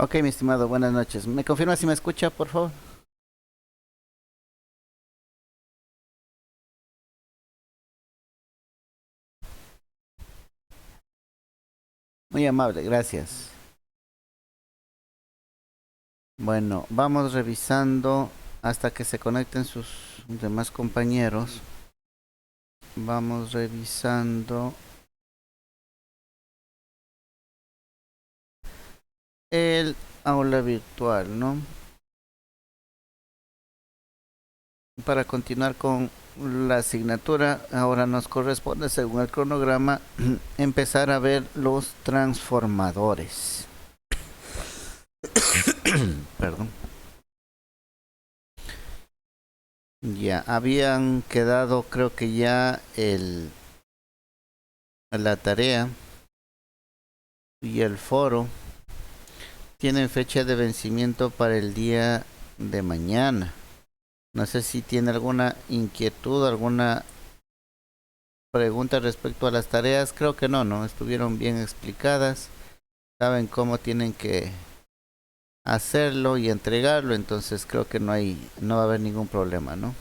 Ok, mi estimado, buenas noches. ¿Me confirma si me escucha, por favor? Muy amable, gracias. Bueno, vamos revisando hasta que se conecten sus demás compañeros. Vamos revisando el aula virtual, ¿no? Para continuar con la asignatura, ahora nos corresponde, según el cronograma, empezar a ver los transformadores. Perdón. Ya, habían quedado, creo que ya la tarea y el foro tienen fecha de vencimiento para el día de mañana. No sé si tiene alguna inquietud, alguna pregunta respecto a las tareas. Creo que no, ¿no? Estuvieron bien explicadas. Saben cómo tienen que hacerlo y entregarlo, entonces creo que no va a haber ningún problema, ¿no?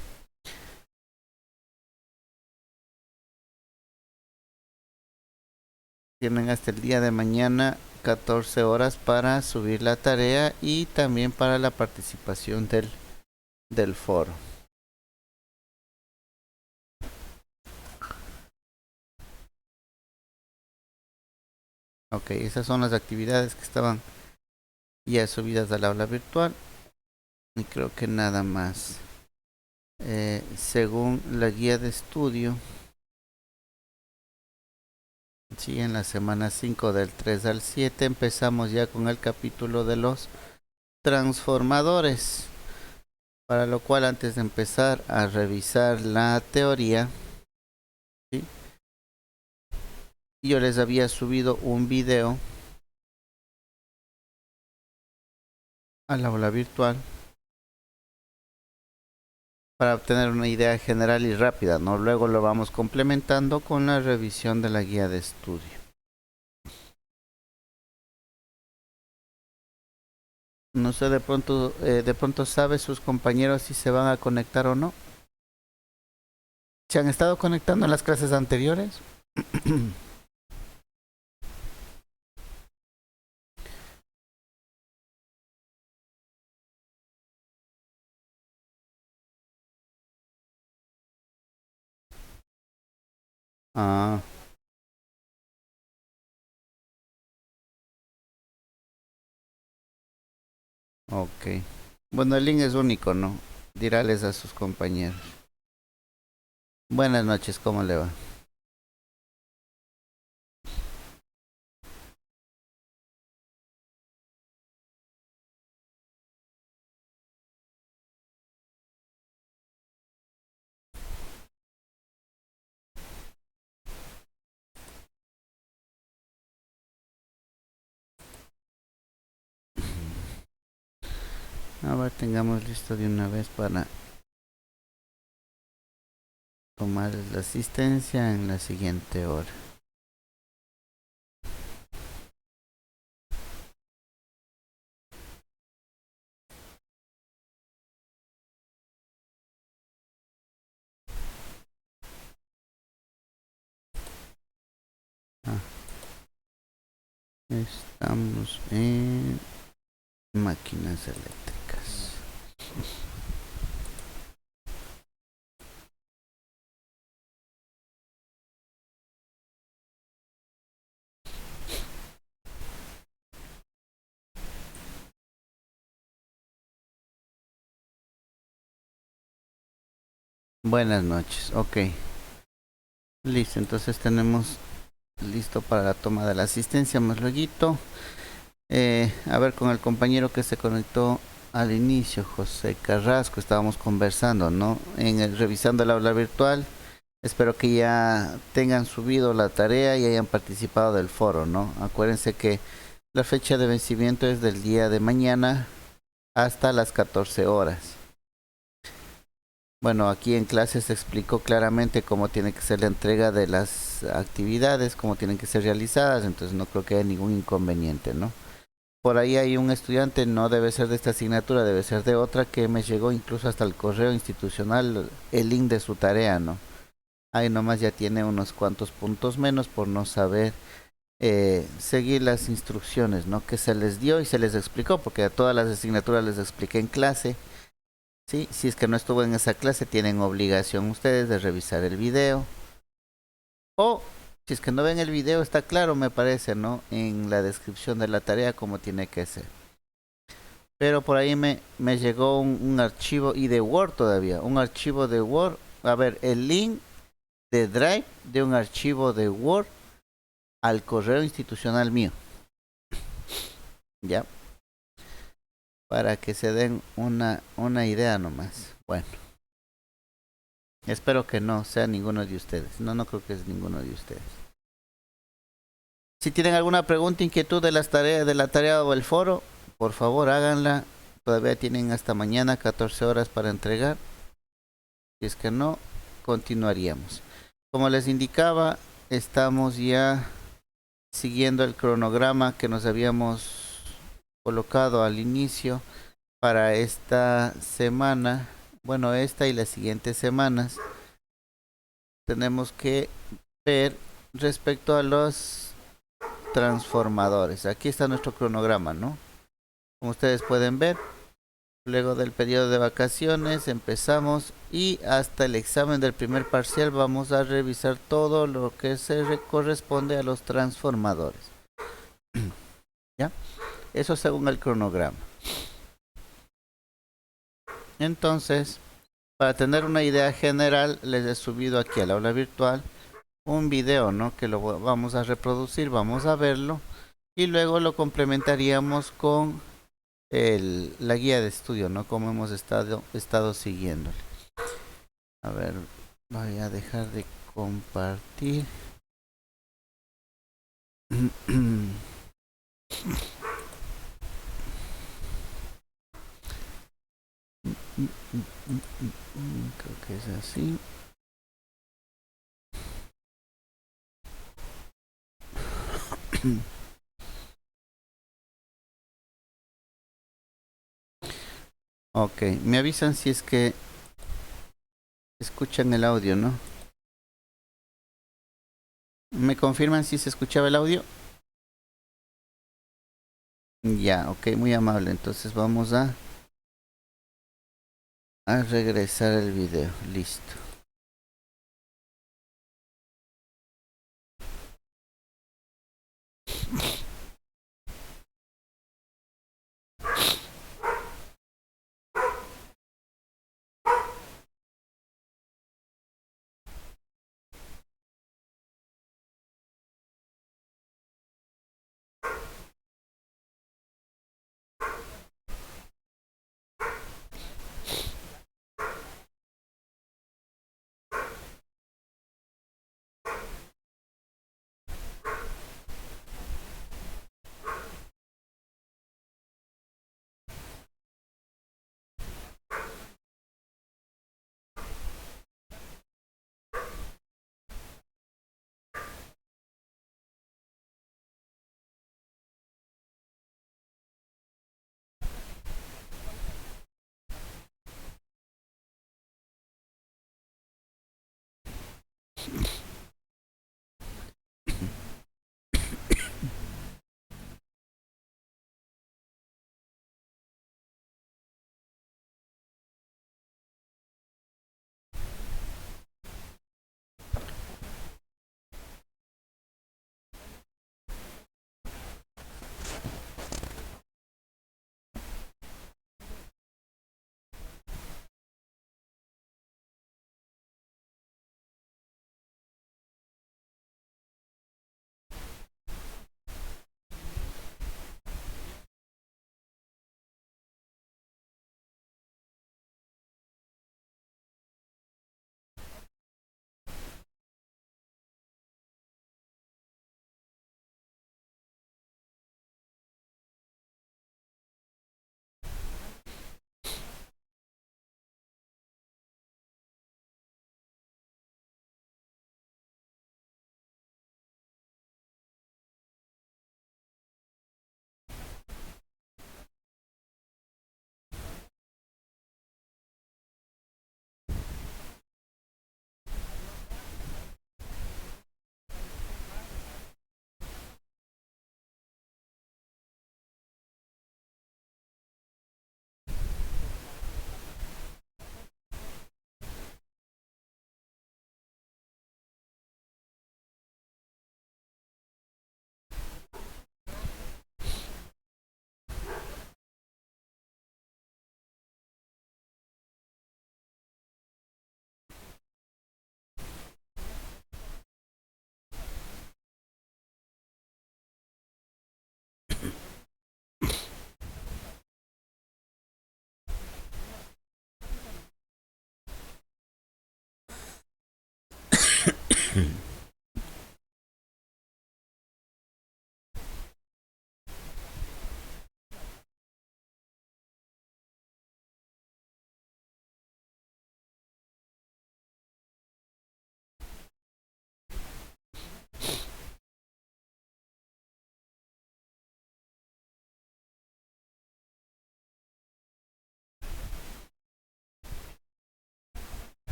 Tienen hasta el día de mañana 14 horas para subir la tarea y también para la participación del foro. Ok, esas son las actividades que estaban ya subidas al aula virtual y creo que nada más. Según la guía de estudio, sí, en la semana 5 del 3 al 7 empezamos ya con el capítulo de los transformadores, para lo cual antes de empezar a revisar la teoría, ¿sí? Yo les había subido un video al aula virtual para obtener una idea general y rápida, ¿no? Luego lo vamos complementando con la revisión de la guía de estudio. No sé, de pronto sabe sus compañeros si se van a conectar o no. ¿Se han estado conectando en las clases anteriores? Ah, ok. Bueno, el link es único, ¿no? Dirales a sus compañeros. Buenas noches, ¿cómo le va? A ver, tengamos listo de una vez para tomar la asistencia en la siguiente hora. Ah, estamos en máquinas eléctricas. Buenas noches, ok. Listo, entonces tenemos listo para la toma de la asistencia más luego. A ver, con el compañero que se conectó al inicio, José Carrasco, estábamos conversando, ¿no? Revisando el aula virtual. Espero que ya tengan subido la tarea y hayan participado del foro, ¿no? Acuérdense que la fecha de vencimiento es del día de mañana hasta las 14 horas. Bueno, aquí en clase se explicó claramente cómo tiene que ser la entrega de las actividades, cómo tienen que ser realizadas, entonces no creo que haya ningún inconveniente, ¿no? por ahí hay un estudiante, no debe ser de esta asignatura, debe ser de otra, que me llegó incluso hasta el correo institucional el link de su tarea, ¿no? Ahí nomás ya tiene unos cuantos puntos menos por no saber seguir las instrucciones, ¿no? Que se les dio y se les explicó, porque a todas las asignaturas les expliqué en clase, ¿sí? Si es que no estuvo en esa clase, tienen obligación ustedes de revisar el video. O si es que no ven el video, está claro, me parece, ¿no? En la descripción de la tarea como tiene que ser. Pero por ahí me llegó un archivo, y de Word todavía, un archivo de Word. A ver, el link de Drive de un archivo de Word al correo institucional mío. Ya, para que se den una idea nomás. Bueno, espero que no sea ninguno de ustedes. No, no creo que es ninguno de ustedes. Si tienen alguna pregunta, inquietud de las tareas, de la tarea o el foro, por favor háganla. Todavía tienen hasta mañana 14 horas para entregar. Si es que no, continuaríamos. Como les indicaba, estamos ya siguiendo el cronograma que nos habíamos colocado al inicio para esta semana. Bueno, esta y las siguientes semanas tenemos que ver respecto a los transformadores. Aquí está nuestro cronograma, ¿no? Como ustedes pueden ver, luego del periodo de vacaciones empezamos y hasta el examen del primer parcial vamos a revisar todo lo que corresponde a los transformadores. ¿Ya? Eso según el cronograma. Entonces, para tener una idea general, les he subido aquí al aula virtual un video, ¿no? Que lo vamos a reproducir, vamos a verlo y luego lo complementaríamos con la guía de estudio, ¿no? Como hemos estado siguiéndole. A ver, voy a dejar de compartir. Creo que es así. Ok, me avisan si es que escuchan el audio, ¿no? ¿Me confirman si se escuchaba el audio? Ya, ok, muy amable. Entonces vamos a regresar el video. Listo.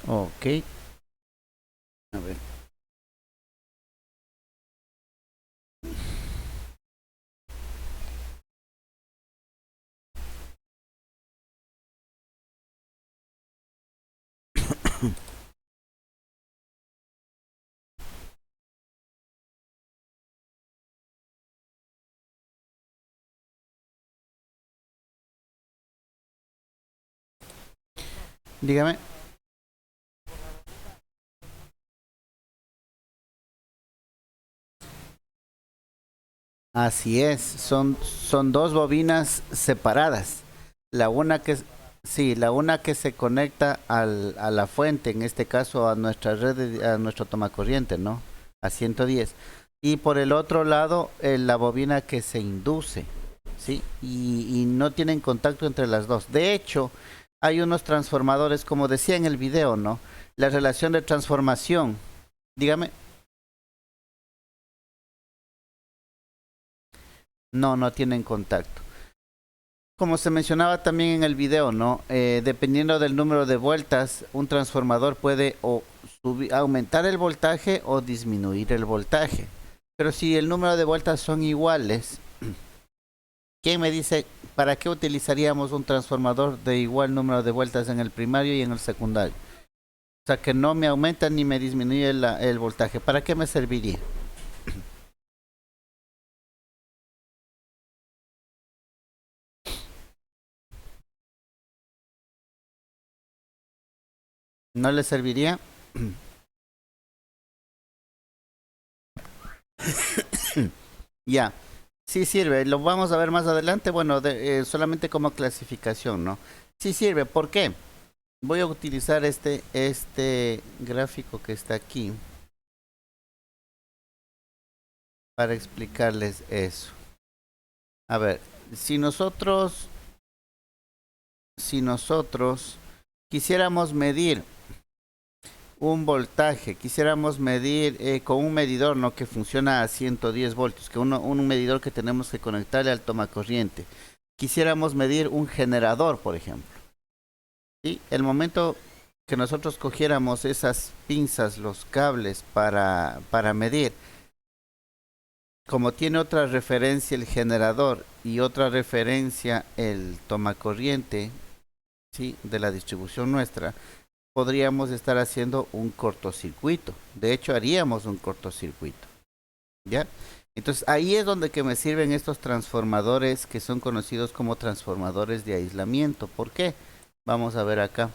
Ok. A ver. Dígame. Así es, son dos bobinas separadas. La una que, sí, la una que se conecta a la fuente, en este caso a nuestra red, a nuestro tomacorriente, ¿no? A 110. Y por el otro lado, la bobina que se induce, ¿sí? Y no tienen contacto entre las dos. De hecho, hay unos transformadores, como decía en el video, ¿no? La relación de transformación, dígame, no, no tienen contacto. Como se mencionaba también en el video, ¿no? Dependiendo del número de vueltas, un transformador puede o aumentar el voltaje o disminuir el voltaje. Pero si el número de vueltas son iguales, ¿quién me dice para qué utilizaríamos un transformador de igual número de vueltas en el primario y en el secundario? O sea, que no me aumenta ni me disminuye el voltaje. ¿Para qué me serviría? ¿No le serviría? Ya, sí sirve, lo vamos a ver más adelante, bueno, solamente como clasificación, ¿no? Sí sirve, ¿por qué? Voy a utilizar este gráfico que está aquí para explicarles eso. A ver, si nosotros quisiéramos medir un voltaje, quisiéramos medir con un medidor, ¿no? Que funciona a 110 voltios, que un medidor que tenemos que conectarle al tomacorriente. Quisiéramos medir un generador, por ejemplo. ¿Sí? El momento que nosotros cogiéramos esas pinzas, los cables para medir, como tiene otra referencia el generador y otra referencia el tomacorriente, ¿sí? De la distribución nuestra, podríamos estar haciendo un cortocircuito. De hecho, haríamos un cortocircuito. ¿Ya? Entonces, ahí es donde que me sirven estos transformadores que son conocidos como transformadores de aislamiento. ¿Por qué? Vamos a ver acá.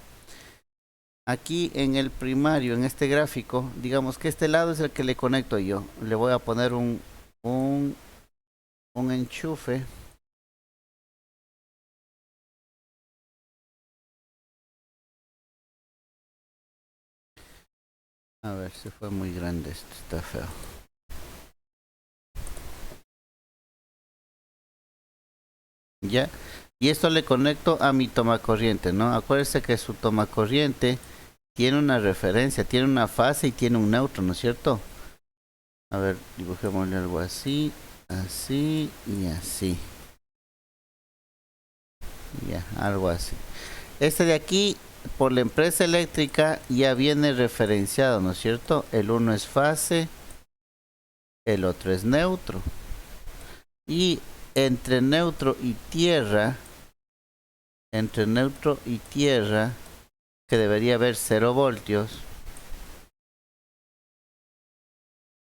Aquí en el primario, en este gráfico, digamos que este lado es el que le conecto yo. Le voy a poner un enchufe. A ver, si fue muy grande esto, está feo. Ya, y esto le conecto a mi tomacorriente, ¿no? Acuérdese que su tomacorriente tiene una referencia, tiene una fase y tiene un neutro, ¿no es cierto? A ver, dibujémosle algo así, así y así. Ya, algo así. Este de aquí, por la empresa eléctrica, ya viene referenciado, ¿no es cierto? El uno es fase, el otro es neutro. Y entre neutro y tierra, que debería haber 0 voltios,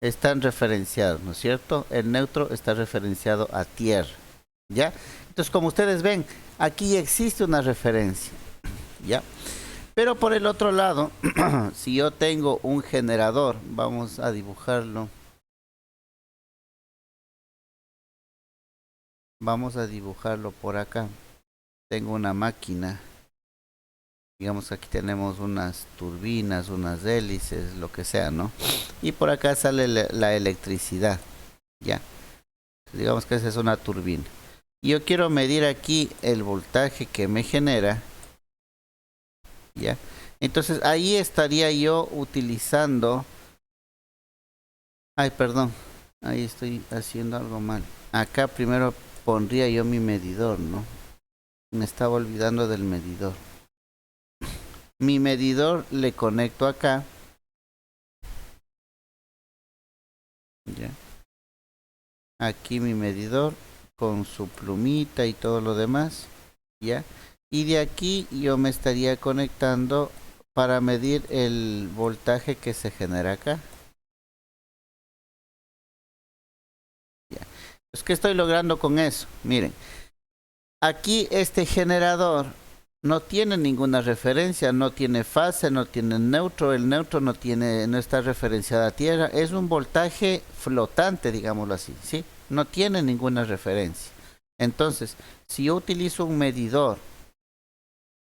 están referenciados, ¿no es cierto? El neutro está referenciado a tierra, ¿ya? Entonces, como ustedes ven, aquí existe una referencia, ¿ya? Pero por el otro lado, si yo tengo un generador, vamos a dibujarlo. Vamos a dibujarlo por acá. Tengo una máquina. Digamos, aquí tenemos unas turbinas, unas hélices, lo que sea, ¿no? Y por acá sale la electricidad, ya. Digamos que esa es una turbina. Y yo quiero medir aquí el voltaje que me genera, ya. Entonces ahí estaría yo utilizando... Ay, perdón. Ahí estoy haciendo algo mal. Acá primero pondría yo mi medidor, ¿no? Me estaba olvidando del medidor. Mi medidor le conecto acá. Ya. Aquí mi medidor con su plumita y todo lo demás. Ya. Y de aquí yo me estaría conectando para medir el voltaje que se genera acá. Ya. Pues, ¿qué estoy logrando con eso? Miren. Aquí este generador no tiene ninguna referencia, no tiene fase, no tiene neutro, el neutro no está referenciado a tierra, es un voltaje flotante, digámoslo así, ¿sí? No tiene ninguna referencia. Entonces, si yo utilizo un medidor,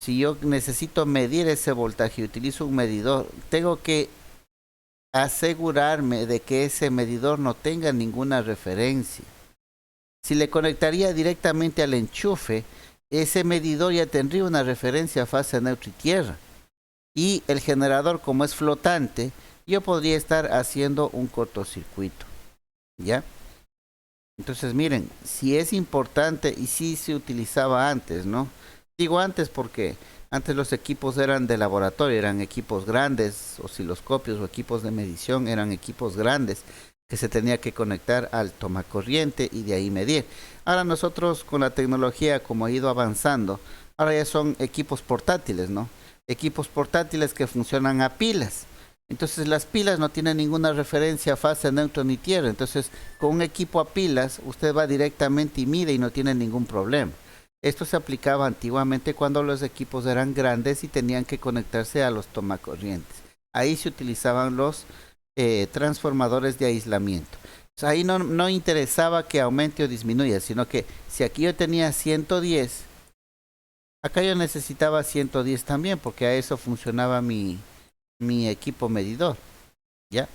si yo necesito medir ese voltaje y utilizo un medidor, tengo que asegurarme de que ese medidor no tenga ninguna referencia. Si le conectaría directamente al enchufe, ese medidor ya tendría una referencia a fase neutro y tierra. Y el generador, como es flotante, yo podría estar haciendo un cortocircuito. ¿Ya? Entonces miren, si es importante y si se utilizaba antes, ¿no? Digo antes porque antes los equipos eran de laboratorio, eran equipos grandes, osciloscopios o equipos de medición, eran equipos grandes que se tenía que conectar al tomacorriente y de ahí medir. Ahora nosotros con la tecnología como ha ido avanzando, ahora ya son equipos portátiles, ¿no? Equipos portátiles que funcionan a pilas. Entonces las pilas no tienen ninguna referencia a fase, neutro ni tierra. Entonces con un equipo a pilas usted va directamente y mide y no tiene ningún problema. Esto se aplicaba antiguamente cuando los equipos eran grandes y tenían que conectarse a los tomacorrientes. Ahí se utilizaban los transformadores de aislamiento. O sea, ahí no interesaba que aumente o disminuya, sino que si aquí yo tenía 110, acá yo necesitaba 110 también, porque a eso funcionaba mi equipo medidor, ¿ya?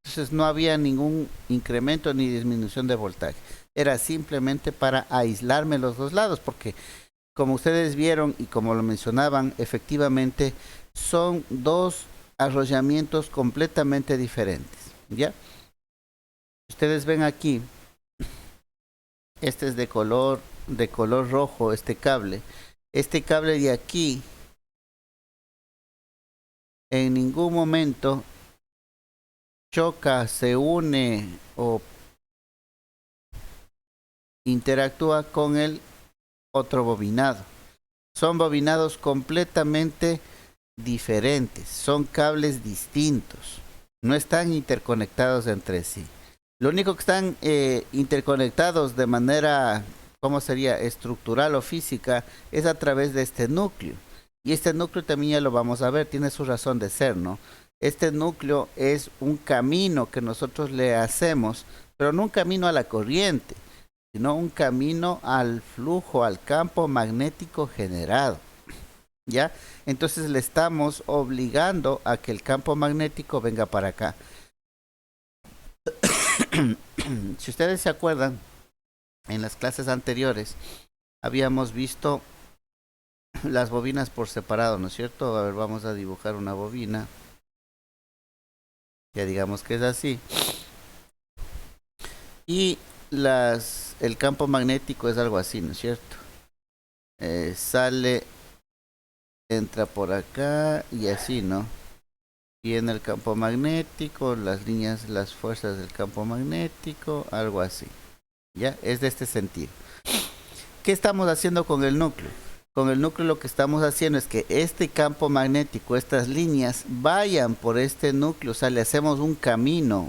Entonces no había ningún incremento ni disminución de voltaje. Era simplemente para aislarme los dos lados, porque como ustedes vieron y como lo mencionaban, efectivamente son dos arrollamientos completamente diferentes, ¿ya? Ustedes ven aquí, este es de color rojo, este cable. Este cable de aquí en ningún momento choca, se une o interactúa con el otro bobinado. Son bobinados completamente diferentes, son cables distintos, no están interconectados entre sí. Lo único que están interconectados de manera, ¿cómo sería?, estructural o física, es a través de este núcleo. Y este núcleo también ya lo vamos a ver, tiene su razón de ser, ¿no? Este núcleo es un camino que nosotros le hacemos, pero no un camino a la corriente, sino un camino al flujo, al campo magnético generado. ¿Ya? Entonces le estamos obligando a que el campo magnético venga para acá. Si ustedes se acuerdan, en las clases anteriores habíamos visto las bobinas por separado, ¿no es cierto? A ver, vamos a dibujar una bobina. Ya digamos que es así. Y el campo magnético es algo así, ¿no es cierto? Sale, entra por acá y así, ¿no? Y en el campo magnético, las líneas, las fuerzas del campo magnético, algo así. ¿Ya? Es de este sentido. ¿Qué estamos haciendo con el núcleo? Con el núcleo lo que estamos haciendo es que este campo magnético, estas líneas, vayan por este núcleo, o sea, le hacemos un camino,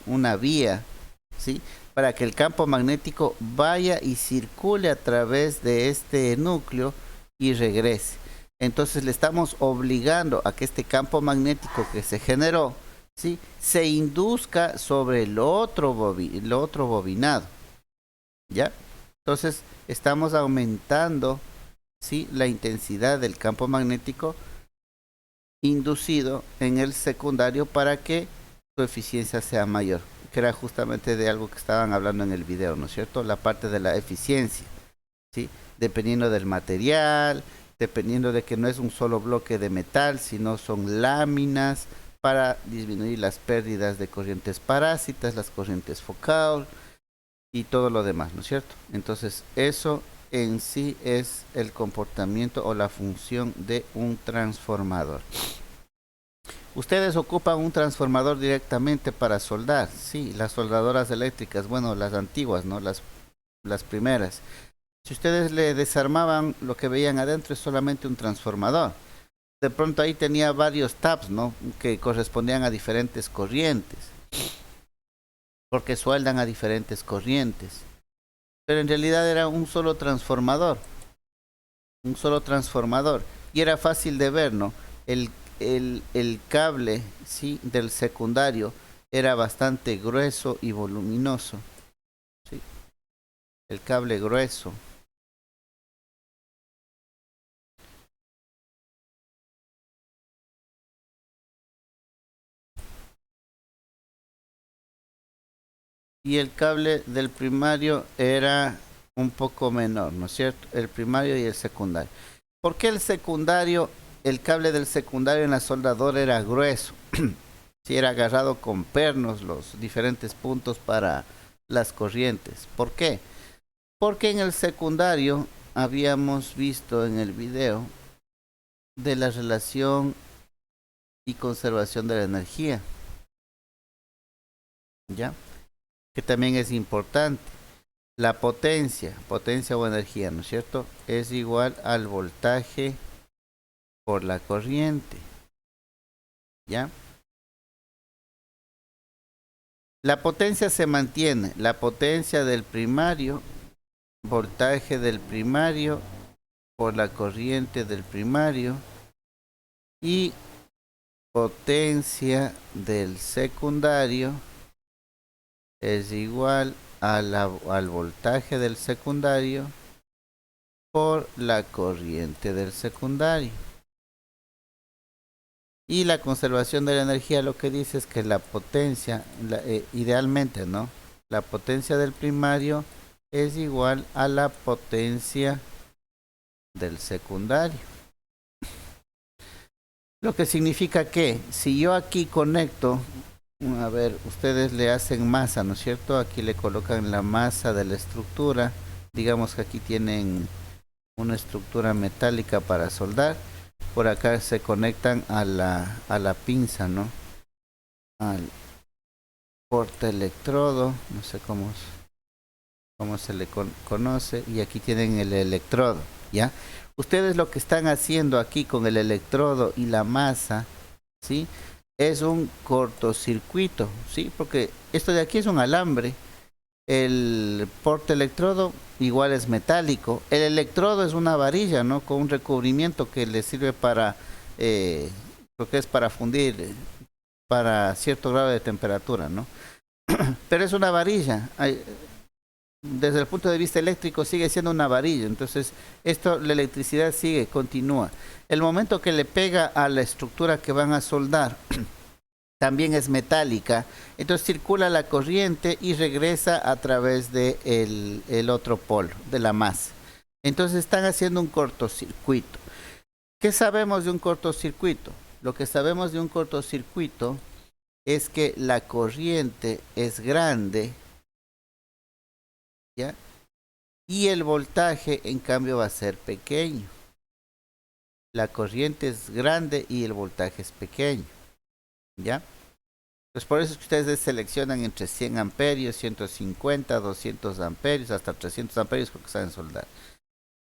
una vía, ¿sí? Para que el campo magnético vaya y circule a través de este núcleo y regrese. Entonces le estamos obligando a que este campo magnético que se generó, ¿sí?, se induzca sobre el otro bobinado, ¿ya? Entonces estamos aumentando, ¿sí?, la intensidad del campo magnético inducido en el secundario para que su eficiencia sea mayor, que era justamente de algo que estaban hablando en el video, ¿no es cierto? La parte de la eficiencia, ¿sí? Dependiendo del material, dependiendo de que no es un solo bloque de metal, sino son láminas para disminuir las pérdidas de corrientes parásitas, las corrientes focal y todo lo demás, ¿no es cierto? Entonces, eso en sí es el comportamiento o la función de un transformador. Ustedes ocupan un transformador directamente para soldar, sí, las soldadoras eléctricas, bueno, las antiguas, ¿no? Las primeras. Si ustedes le desarmaban, lo que veían adentro es solamente un transformador. De pronto ahí tenía varios tabs, ¿no?, que correspondían a diferentes corrientes, porque sueldan a diferentes corrientes. Pero en realidad era un solo transformador, y era fácil de ver, ¿no? El cable, ¿sí?, del secundario era bastante grueso y voluminoso, ¿sí? El cable grueso. Y el cable del primario era un poco menor, ¿no es cierto? El primario y el secundario. ¿Por qué el secundario, el cable del secundario en la soldadora era grueso? Si era agarrado con pernos los diferentes puntos para las corrientes. ¿Por qué? Porque en el secundario habíamos visto en el video de la relación y conservación de la energía, ¿ya? Que también es importante. La potencia o energía, ¿no es cierto?, es igual al voltaje por la corriente, ¿ya? La potencia se mantiene, la potencia del primario voltaje del primario por la corriente del primario y potencia del secundario es igual al voltaje del secundario por la corriente del secundario. Y la conservación de la energía lo que dice es que la potencia, idealmente, ¿no? La potencia del primario es igual a la potencia del secundario. Lo que significa que si yo aquí conecto, a ver, ustedes le hacen masa, ¿no es cierto? Aquí le colocan la masa de la estructura. Digamos que aquí tienen una estructura metálica para soldar. Por acá se conectan a la pinza, ¿no? Al portaelectrodo, no sé cómo se le conoce, y aquí tienen el electrodo, ¿ya? Ustedes lo que están haciendo aquí con el electrodo y la masa, ¿sí? Es un cortocircuito, ¿sí? Porque esto de aquí es un alambre, el portaelectrodo igual es metálico, el electrodo es una varilla, ¿no? Con un recubrimiento que le sirve para, lo que es para fundir, para cierto grado de temperatura, ¿no? Pero es una varilla. Desde el punto de vista eléctrico sigue siendo una varilla, entonces esto, la electricidad sigue, continúa. El momento que le pega a la estructura que van a soldar, también es metálica, entonces circula la corriente y regresa a través de el otro polo, de la masa. Entonces están haciendo un cortocircuito. ¿Qué sabemos de un cortocircuito? Lo que sabemos de un cortocircuito es que la corriente es grande, ¿ya? Y el voltaje en cambio va a ser pequeño. La corriente es grande y el voltaje es pequeño, ¿ya? Pues por eso es que ustedes seleccionan entre 100 amperios, 150, 200 amperios, hasta 300 amperios porque saben soldar.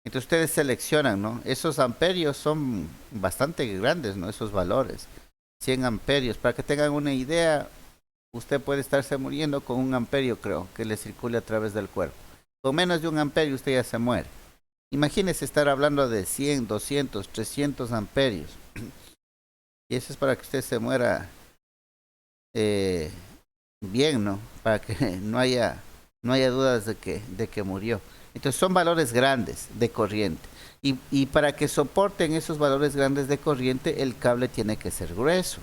Entonces ustedes seleccionan, ¿no? Esos amperios son bastante grandes, ¿no? Esos valores. 100 amperios. Para que tengan una idea, usted puede estarse muriendo con 1 amperio, creo, que le circule a través del cuerpo. Con menos de 1 amperio usted ya se muere. Imagínese estar hablando de 100, 200, 300 amperios. Y eso es para que usted se muera bien, ¿no? Para que no haya dudas de que murió. Entonces son valores grandes de corriente. Y para que soporten esos valores grandes de corriente, el cable tiene que ser grueso,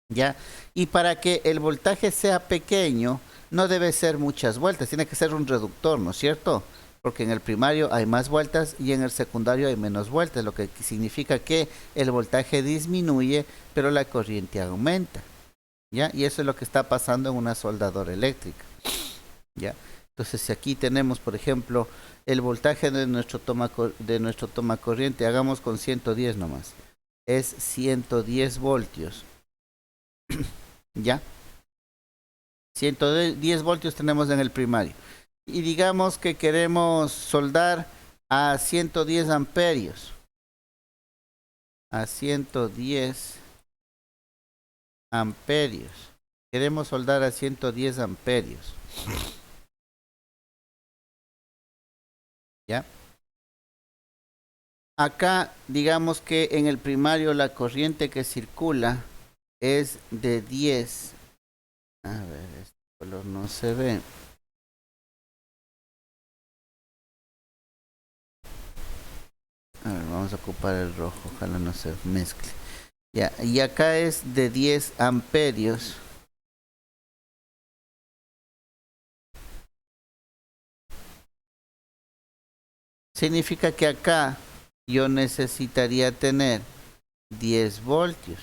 ¿ya? Y para que el voltaje sea pequeño, no debe ser muchas vueltas, tiene que ser un reductor, ¿no es cierto? Porque en el primario hay más vueltas y en el secundario hay menos vueltas, lo que significa que el voltaje disminuye, pero la corriente aumenta, ¿ya? Y eso es lo que está pasando en una soldadora eléctrica, ¿ya? Entonces, si aquí tenemos, por ejemplo, el voltaje de nuestro toma corriente, hagamos con 110 nomás, es 110 voltios, ¿ya? 110 voltios tenemos en el primario. Y digamos que queremos soldar a 110 amperios. A 110 amperios. Queremos soldar a 110 amperios. ¿Ya? Acá, digamos que en el primario la corriente que circula es de 10. A ver, este color no se ve. A ver, vamos a ocupar el rojo, ojalá no se mezcle. Ya, y acá es de 10 amperios. Significa que acá yo necesitaría tener 10 voltios.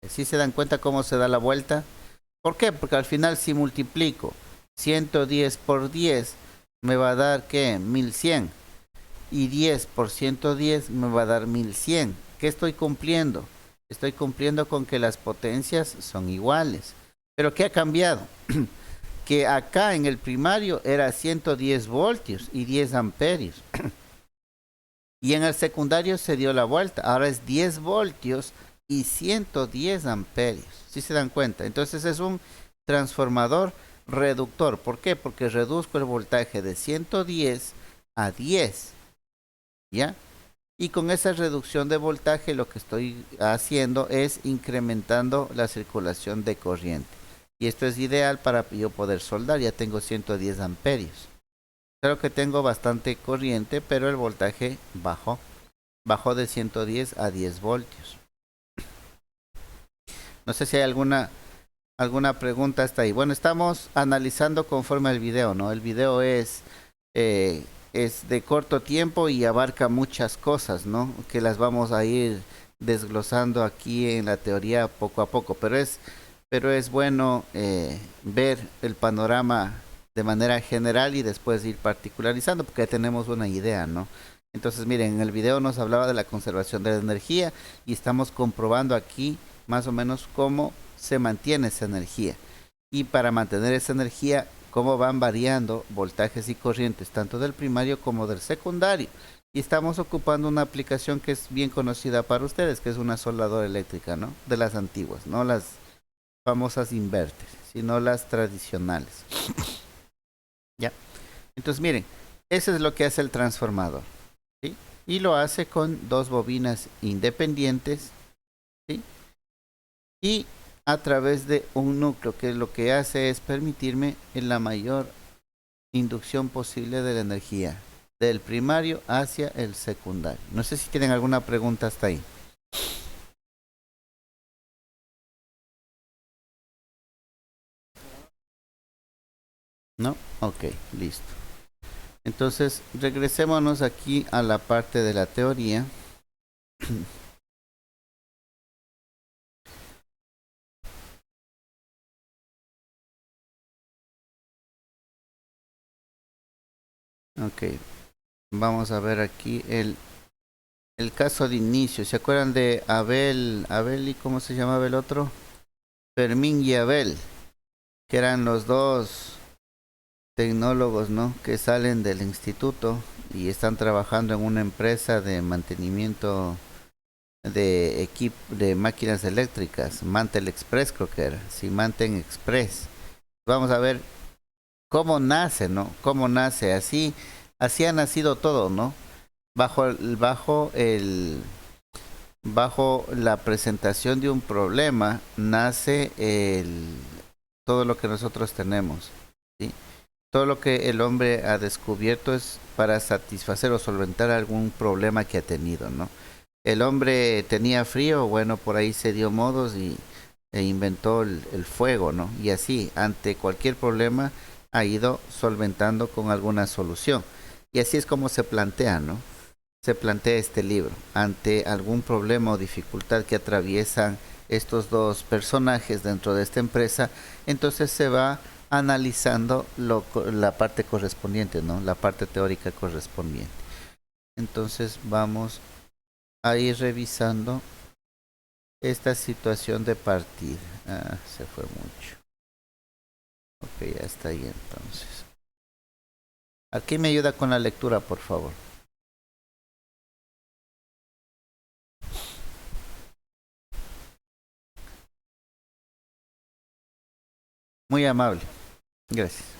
¿Sí se dan cuenta cómo se da la vuelta? ¿Por qué? Porque al final si multiplico 110 por 10 me va a dar, ¿qué? 1100. Y 10 por 110 me va a dar 1100. ¿Qué estoy cumpliendo? Estoy cumpliendo con que las potencias son iguales. ¿Pero qué ha cambiado? Que acá en el primario era 110 voltios y 10 amperios. Y en el secundario se dio la vuelta. Ahora es 10 voltios y 110 amperios. ¿Sí se dan cuenta? Entonces es un transformador reductor. ¿Por qué? Porque reduzco el voltaje de 110 a 10, ¿ya? Y con esa reducción de voltaje lo que estoy haciendo es incrementando la circulación de corriente. Y esto es ideal para yo poder soldar, ya tengo 110 amperios. Creo que tengo bastante corriente, pero el voltaje bajó de 110 a 10 voltios. No sé si hay alguna pregunta hasta ahí. Bueno, estamos analizando conforme al video, ¿no? El video eh, es de corto tiempo y abarca muchas cosas, ¿no? Que las vamos a ir desglosando aquí en la teoría poco a poco, pero es bueno ver el panorama de manera general y después ir particularizando, porque ya tenemos una idea, ¿no? Entonces, miren, en el video nos hablaba de la conservación de la energía y estamos comprobando aquí más o menos cómo se mantiene esa energía. Y para mantener esa energía, cómo van variando voltajes y corrientes, tanto del primario como del secundario. Y estamos ocupando una aplicación que es bien conocida para ustedes, que es una soldadora eléctrica, ¿no? De las antiguas, no las famosas inverter, sino las tradicionales. ¿Ya? Entonces, miren, eso es lo que hace el transformador, ¿sí? Y lo hace con dos bobinas independientes, ¿sí? Y a través de un núcleo que lo que hace es permitirme en la mayor inducción posible de la energía del primario hacia el secundario. No sé si tienen alguna pregunta hasta ahí. ¿No? Ok, listo. Entonces, regresémonos aquí a la parte de la teoría. Ok, vamos a ver aquí el caso de inicio. ¿Se acuerdan de Abel y cómo se llamaba el otro? Fermín y Abel, que eran los dos tecnólogos, ¿no? Que salen del instituto y están trabajando en una empresa de mantenimiento de equipo de máquinas eléctricas, Mantel Express creo que era, sí, Mantel Express. Vamos a ver cómo nace, ¿no? Cómo nace, así ha nacido todo, ¿no? Bajo la presentación de un problema nace todo lo que nosotros tenemos, ¿sí? Todo lo que el hombre ha descubierto es para satisfacer o solventar algún problema que ha tenido, ¿no? El hombre tenía frío, bueno, por ahí se dio modos e inventó el fuego, ¿no? Y así, ante cualquier problema, ha ido solventando con alguna solución. Y así es como se plantea, ¿no? Se plantea este libro. Ante algún problema o dificultad que atraviesan estos dos personajes dentro de esta empresa, entonces se va analizando la parte correspondiente, ¿no? La parte teórica correspondiente. Entonces vamos a ir revisando esta situación de partida. Ah, se fue mucho. Ok, ya está ahí entonces. Aquí me ayuda con la lectura, por favor. Muy amable. Gracias.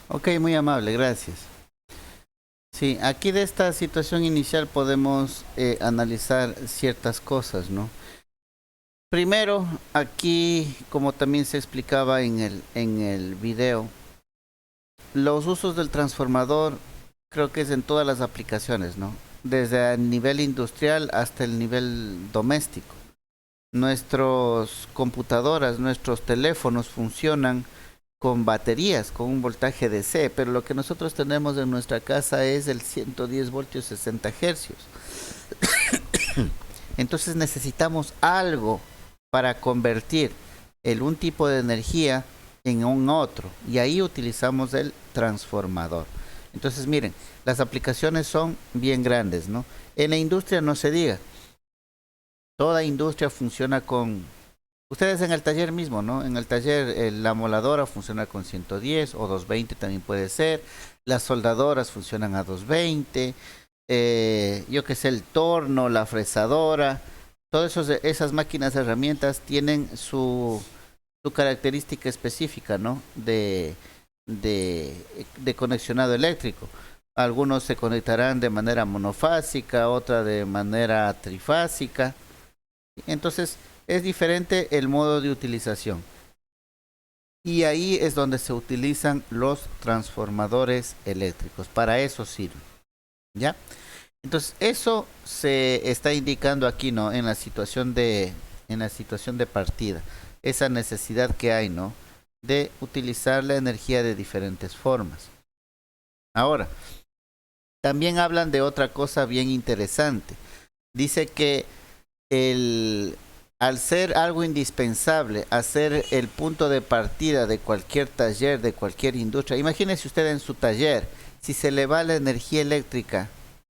Ok, muy amable, gracias. Sí, aquí de esta situación inicial podemos analizar ciertas cosas, ¿no? Primero, aquí, como también se explicaba en el video, los usos del transformador creo que es en todas las aplicaciones, ¿no? Desde el nivel industrial hasta el nivel doméstico. Nuestras computadoras, nuestros teléfonos funcionan con baterías, con un voltaje DC, pero lo que nosotros tenemos en nuestra casa es el 110 voltios 60 hercios. Entonces necesitamos algo para convertir un tipo de energía en un otro, y ahí utilizamos el transformador. Entonces miren, las aplicaciones son bien grandes, ¿no? En la industria no se diga, toda industria funciona con... Ustedes en el taller mismo, ¿no? En el taller la moladora funciona con 110 o 220 también puede ser. Las soldadoras funcionan a 220. Yo que sé, el torno, la fresadora. Todas esas máquinas, herramientas tienen su característica específica, ¿no? De conexionado eléctrico. Algunos se conectarán de manera monofásica, otra de manera trifásica. Entonces es diferente el modo de utilización. Y ahí es donde se utilizan los transformadores eléctricos. Para eso sirve. ¿Ya? Entonces eso se está indicando aquí, ¿no? En la situación de partida. Esa necesidad que hay, ¿no? De utilizar la energía de diferentes formas. Ahora, también hablan de otra cosa bien interesante. Dice que al ser algo indispensable, hacer el punto de partida de cualquier taller, de cualquier industria. Imagínese usted en su taller, si se le va la energía eléctrica,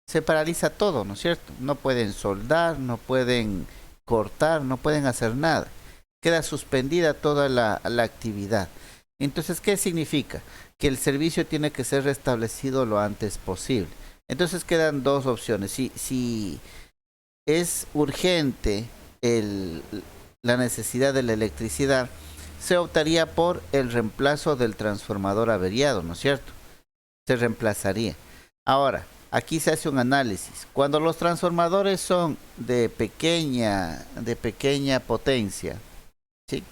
se paraliza todo, ¿no es cierto? No pueden soldar, no pueden cortar, no pueden hacer nada. Queda suspendida toda la actividad. Entonces, ¿qué significa? Que el servicio tiene que ser restablecido lo antes posible. Entonces quedan dos opciones. Si es urgente la necesidad de la electricidad, se optaría por el reemplazo del transformador averiado, ¿no es cierto? Se reemplazaría. Ahora, aquí se hace un análisis. Cuando los transformadores son de pequeña potencia, ¿sí?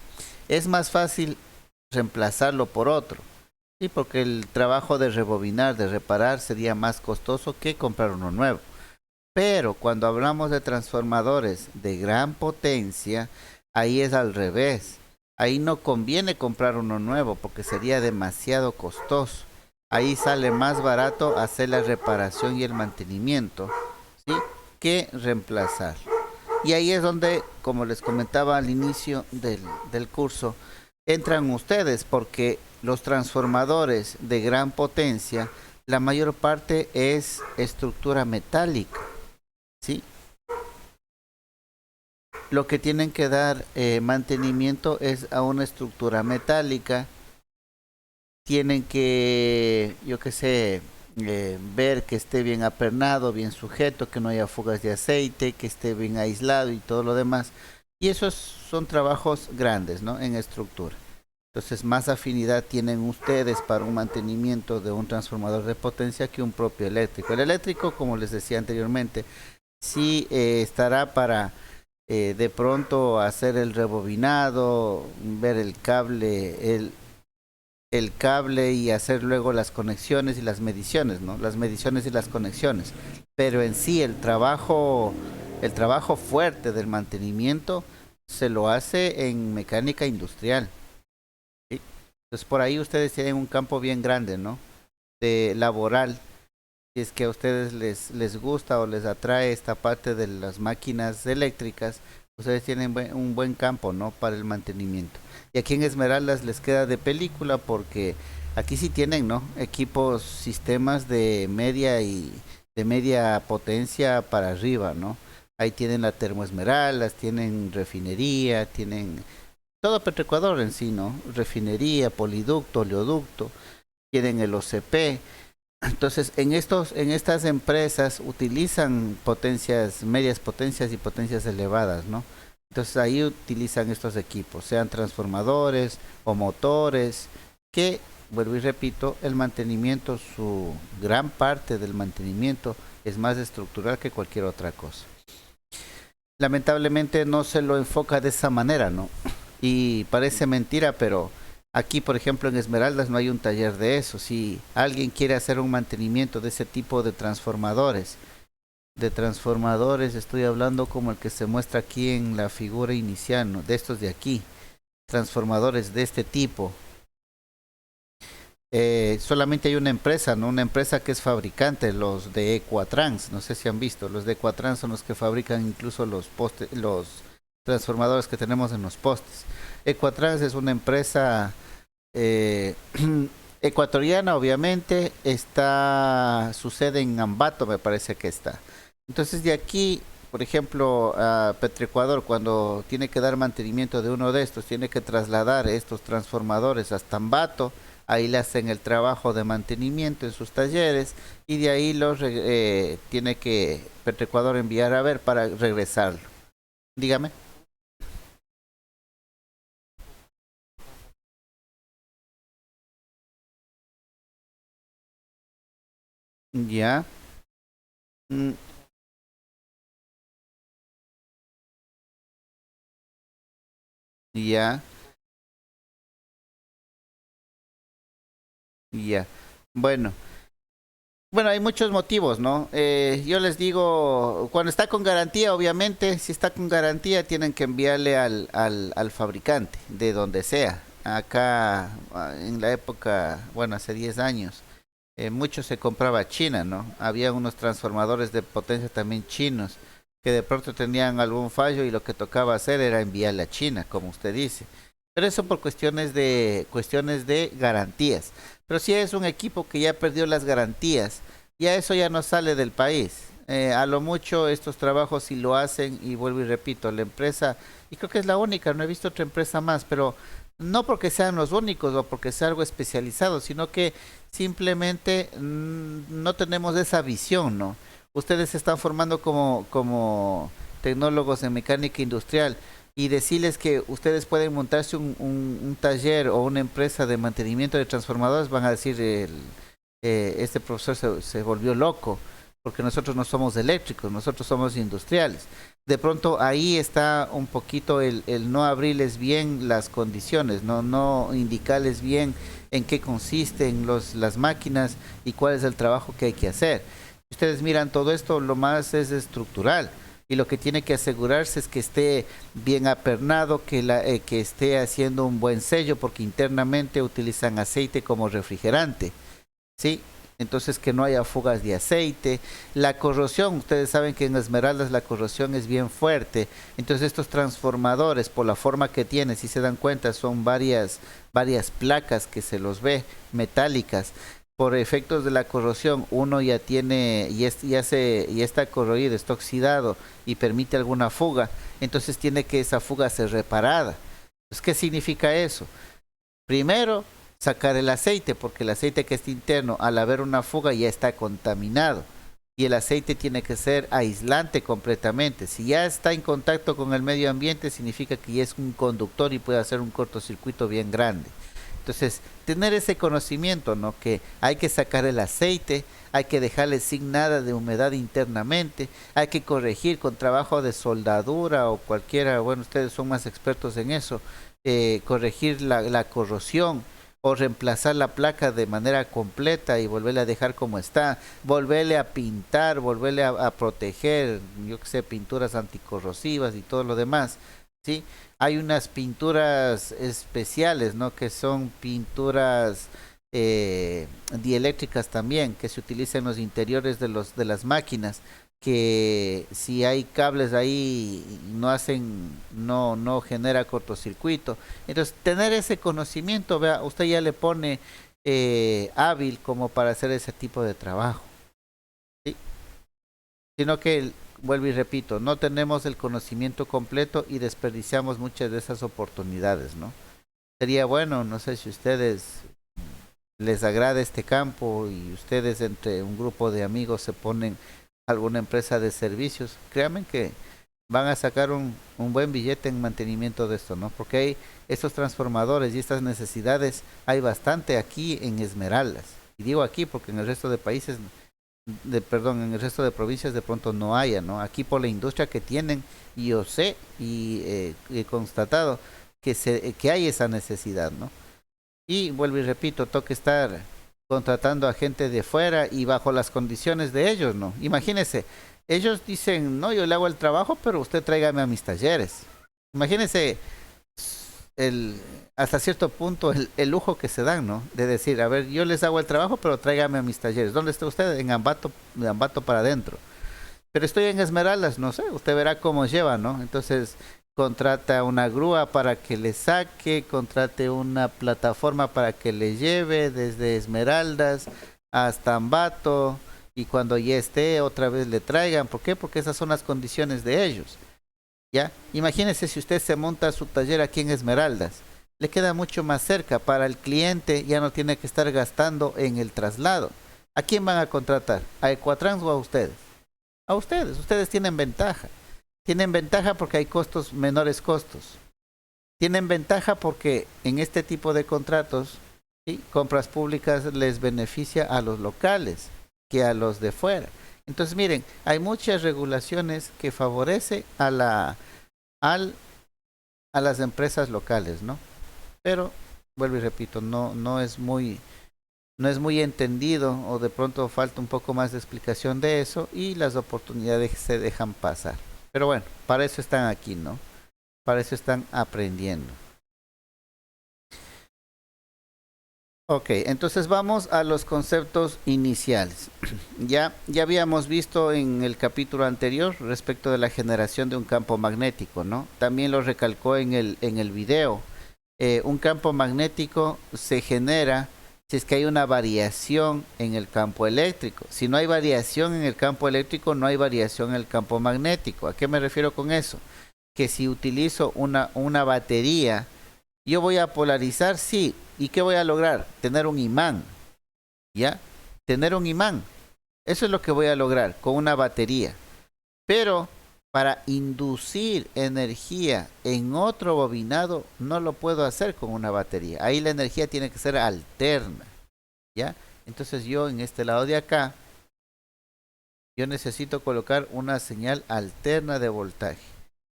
Es más fácil reemplazarlo por otro, ¿sí? Porque el trabajo de rebobinar, de reparar, sería más costoso que comprar uno nuevo. Pero cuando hablamos de transformadores de gran potencia, ahí es al revés. Ahí no conviene comprar uno nuevo porque sería demasiado costoso. Ahí sale más barato hacer la reparación y el mantenimiento, ¿sí? Que reemplazar. Y ahí es donde, como les comentaba al inicio del curso, entran ustedes porque los transformadores de gran potencia, la mayor parte es estructura metálica. ¿Sí? Lo que tienen que dar mantenimiento es a una estructura metálica. Tienen que, yo qué sé, ver que esté bien apernado, bien sujeto, que no haya fugas de aceite, que esté bien aislado y todo lo demás. Y esos son trabajos grandes, ¿no? En estructura. Entonces, más afinidad tienen ustedes para un mantenimiento de un transformador de potencia que un propio eléctrico. El eléctrico, como les decía anteriormente, sí estará para de pronto hacer el rebobinado, ver el cable y hacer luego las conexiones y las mediciones, ¿no? Las mediciones y las conexiones. Pero en sí el trabajo fuerte del mantenimiento se lo hace en mecánica industrial, ¿sí? Entonces por ahí ustedes tienen un campo bien grande, ¿no? De laboral. Si es que a ustedes les gusta o les atrae esta parte de las máquinas eléctricas, ustedes tienen un buen campo, ¿no? Para el mantenimiento. Y aquí en Esmeraldas les queda de película porque aquí sí tienen, ¿no? Equipos, sistemas de media potencia para arriba, ¿no? Ahí tienen la Termoesmeraldas, tienen refinería, tienen todo Petroecuador en sí, ¿no? Refinería, poliducto, oleoducto, tienen el OCP. Entonces, en estas empresas utilizan potencias, medias potencias y potencias elevadas, ¿no? Entonces ahí utilizan estos equipos, sean transformadores o motores, que vuelvo y repito, el mantenimiento, su gran parte del mantenimiento es más estructural que cualquier otra cosa. Lamentablemente no se lo enfoca de esa manera, ¿no? Y parece mentira, pero aquí, por ejemplo, en Esmeraldas no hay un taller de eso. Si alguien quiere hacer un mantenimiento de ese tipo de transformadores, estoy hablando como el que se muestra aquí en la figura inicial, ¿no? De estos de aquí, transformadores de este tipo. Solamente hay una empresa, ¿no? Una empresa que es fabricante, los de Equatrans, no sé si han visto, los de Equatrans son los que fabrican incluso los postes, los transformadores que tenemos en los postes. Equatrans es una empresa eh, ecuatoriana, obviamente, su sede en Ambato, me parece que está. Entonces de aquí, por ejemplo, a Petroecuador, cuando tiene que dar mantenimiento de uno de estos, tiene que trasladar estos transformadores hasta Ambato. Ahí le hacen el trabajo de mantenimiento en sus talleres y de ahí tiene que Petroecuador enviar a ver para regresarlo. Dígame. Ya. Mm, ya. Ya. Bueno. Bueno, hay muchos motivos, ¿no? Yo les digo, cuando está con garantía, obviamente, si está con garantía, tienen que enviarle al fabricante, de donde sea. Acá, en la época, bueno, hace 10 años, mucho se compraba China, ¿no? Había unos transformadores de potencia también chinos, que de pronto tenían algún fallo y lo que tocaba hacer era enviarle a China, como usted dice. Pero eso por cuestiones de garantías. Pero si es un equipo que ya perdió las garantías, ya eso ya no sale del país. A lo mucho estos trabajos si lo hacen, y vuelvo y repito, la empresa, y creo que es la única, no he visto otra empresa más, pero no porque sean los únicos o porque sea algo especializado, sino que simplemente no tenemos esa visión, ¿no? Ustedes se están formando como tecnólogos en mecánica industrial y decirles que ustedes pueden montarse un taller o una empresa de mantenimiento de transformadores, van a decir, este profesor se volvió loco, porque nosotros no somos eléctricos, nosotros somos industriales. De pronto ahí está un poquito el no abrirles bien las condiciones, no indicarles bien en qué consisten las máquinas y cuál es el trabajo que hay que hacer. Ustedes miran todo esto, lo más es estructural y lo que tiene que asegurarse es que esté bien apernado, que esté haciendo un buen sello, porque internamente utilizan aceite como refrigerante, ¿sí? Entonces que no haya fugas de aceite. La corrosión, ustedes saben que en Esmeraldas la corrosión es bien fuerte, entonces estos transformadores, por la forma que tienen, si se dan cuenta, son varias placas que se los ve, metálicas. Por efectos de la corrosión, uno ya tiene, ya está corroído, está oxidado y permite alguna fuga, entonces tiene que esa fuga ser reparada. Pues, ¿qué significa eso? Primero, sacar el aceite, porque el aceite que está interno, al haber una fuga, ya está contaminado. Y el aceite tiene que ser aislante completamente. Si ya está en contacto con el medio ambiente, significa que ya es un conductor y puede hacer un cortocircuito bien grande. Entonces, tener ese conocimiento, ¿no? Que hay que sacar el aceite, hay que dejarle sin nada de humedad internamente, hay que corregir con trabajo de soldadura o cualquiera, bueno, ustedes son más expertos en eso, corregir la corrosión o reemplazar la placa de manera completa y volverle a dejar como está, volverle a pintar, volverle a proteger, yo que sé, pinturas anticorrosivas y todo lo demás, ¿sí? Hay unas pinturas especiales, ¿no? Que son pinturas dieléctricas también, que se utilizan en los interiores de las máquinas, que si hay cables ahí no genera cortocircuito. Entonces, tener ese conocimiento, vea, usted ya le pone hábil como para hacer ese tipo de trabajo, ¿sí? Sino que, vuelvo y repito, no tenemos el conocimiento completo y desperdiciamos muchas de esas oportunidades, ¿no? Sería bueno, no sé si ustedes les agrada este campo y ustedes entre un grupo de amigos se ponen alguna empresa de servicios, créanme que van a sacar un buen billete en mantenimiento de esto, ¿no? Porque hay estos transformadores y estas necesidades, hay bastante aquí en Esmeraldas. Y digo aquí porque en el resto de países, perdón, en el resto de provincias de pronto no haya, ¿no? Aquí por la industria que tienen, y yo sé y he constatado que hay esa necesidad, ¿no? Y vuelvo y repito, toca estar contratando a gente de fuera y bajo las condiciones de ellos, ¿no? Imagínese, ellos dicen, no, yo le hago el trabajo, pero usted tráigame a mis talleres. Imagínese el, hasta cierto punto el lujo que se dan, ¿no? De decir, a ver, yo les hago el trabajo, pero tráigame a mis talleres. ¿Dónde está usted? En Ambato, de Ambato para adentro. Pero estoy en Esmeraldas, no sé, usted verá cómo lleva, ¿no? Entonces contrata una grúa para que le saque, contrate una plataforma para que le lleve desde Esmeraldas hasta Ambato y cuando ya esté otra vez le traigan. ¿Por qué? Porque esas son las condiciones de ellos. ¿Ya? Imagínese si usted se monta su taller aquí en Esmeraldas. Le queda mucho más cerca para el cliente, ya no tiene que estar gastando en el traslado. ¿A quién van a contratar? ¿A Ecuatrans o a ustedes? A ustedes, ustedes tienen ventaja. Tienen ventaja porque hay costos, menores costos. Tienen ventaja porque en este tipo de contratos, ¿sí?, compras públicas les beneficia a los locales que a los de fuera. Entonces, miren, hay muchas regulaciones que favorecen al, a las empresas locales, ¿no? Pero, vuelvo y repito, no es muy entendido o de pronto falta un poco más de explicación de eso y las oportunidades se dejan pasar. Pero bueno, para eso están aquí, ¿no? Para eso están aprendiendo. Ok, entonces vamos a los conceptos iniciales. Ya habíamos visto en el capítulo anterior respecto de la generación de un campo magnético, ¿no? También lo recalcó en el video. Un campo magnético se genera si es que hay una variación en el campo eléctrico. Si no hay variación en el campo eléctrico, no hay variación en el campo magnético. ¿A qué me refiero con eso? Que si utilizo una batería, yo voy a polarizar, sí. ¿Y qué voy a lograr? Tener un imán, ¿ya? Tener un imán. Eso es lo que voy a lograr con una batería. Pero para inducir energía en otro bobinado, no lo puedo hacer con una batería. Ahí la energía tiene que ser alterna, ¿ya? Entonces yo en este lado de acá, yo necesito colocar una señal alterna de voltaje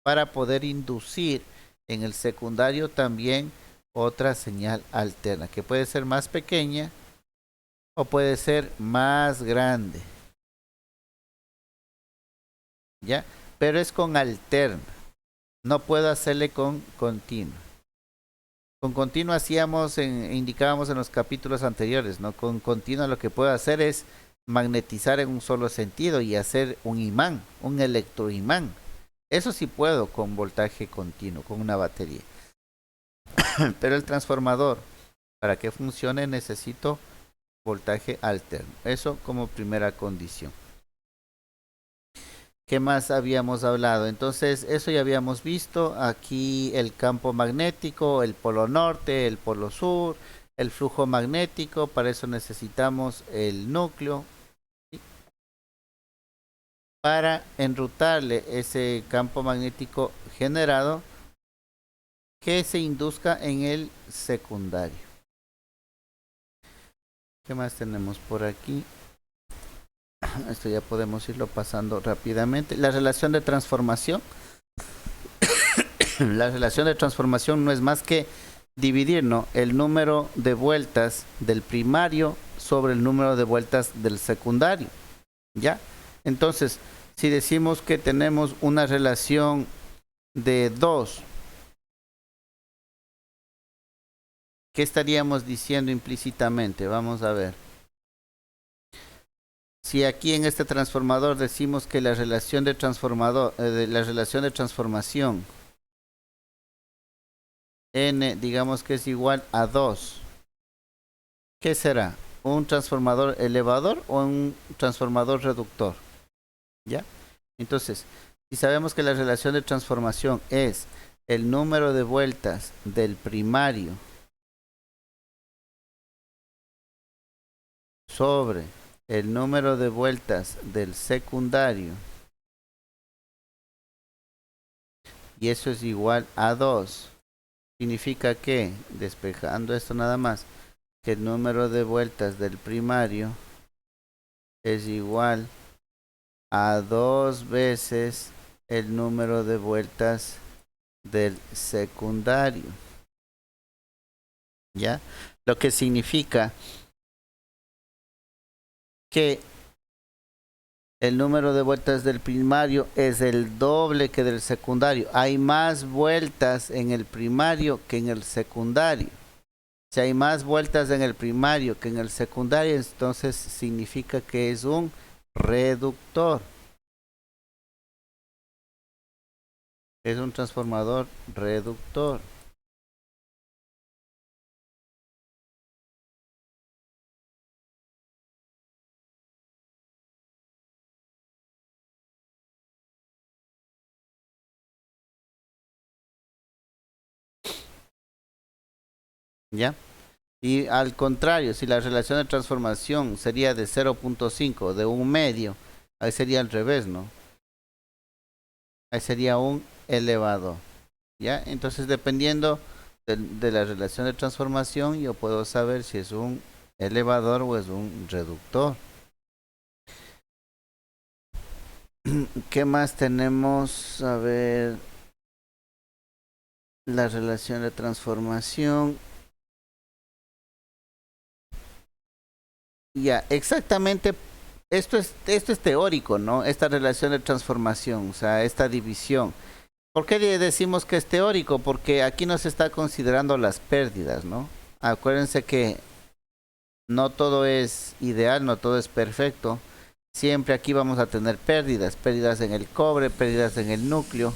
para poder inducir en el secundario también otra señal alterna, que puede ser más pequeña o puede ser más grande, ¿ya? Pero es con alterna, no puedo hacerle con continua. Con continua hacíamos, indicábamos en los capítulos anteriores, ¿no? Con continua lo que puedo hacer es magnetizar en un solo sentido y hacer un imán, un electroimán. Eso sí puedo con voltaje continuo, con una batería. Pero el transformador, para que funcione, necesito voltaje alterno. Eso como primera condición. ¿Qué más habíamos hablado? Entonces, eso ya habíamos visto. Aquí el campo magnético, el polo norte, el polo sur, el flujo magnético. Para eso necesitamos el núcleo, ¿sí?, para enrutarle ese campo magnético generado que se induzca en el secundario. ¿Qué más tenemos por aquí? Esto ya podemos irlo pasando rápidamente. La relación de transformación. La relación de transformación no es más que dividir, ¿no?, el número de vueltas del primario sobre el número de vueltas del secundario, ¿ya? Entonces, si decimos que tenemos una relación de 2, ¿qué estaríamos diciendo implícitamente? Vamos a ver. Si aquí en este transformador decimos que la relación de transformación n, digamos que es igual a 2, ¿qué será? ¿Un transformador elevador o un transformador reductor? ¿Ya? Entonces, si sabemos que la relación de transformación es el número de vueltas del primario sobre el número de vueltas del secundario y eso es igual a 2. Significa que, despejando esto nada más, que el número de vueltas del primario es igual a 2 veces el número de vueltas del secundario. ¿Ya? Lo que significa que el número de vueltas del primario es el doble que del secundario. Hay más vueltas en el primario que en el secundario. Si hay más vueltas en el primario que en el secundario, entonces significa que es un reductor. Es un transformador reductor. ¿Ya? Y al contrario, si la relación de transformación sería de 0.5, de un medio, ahí sería al revés, ¿no? Ahí sería un elevador. ¿Ya? Entonces, dependiendo de la relación de transformación, yo puedo saber si es un elevador o es un reductor. ¿Qué más tenemos? A ver, la relación de transformación. Ya, exactamente. Esto es teórico, ¿no? Esta relación de transformación, o sea, esta división. ¿Por qué decimos que es teórico? Porque aquí no se está considerando las pérdidas, ¿no? Acuérdense que no todo es ideal, no todo es perfecto. Siempre aquí vamos a tener pérdidas, pérdidas en el cobre, pérdidas en el núcleo,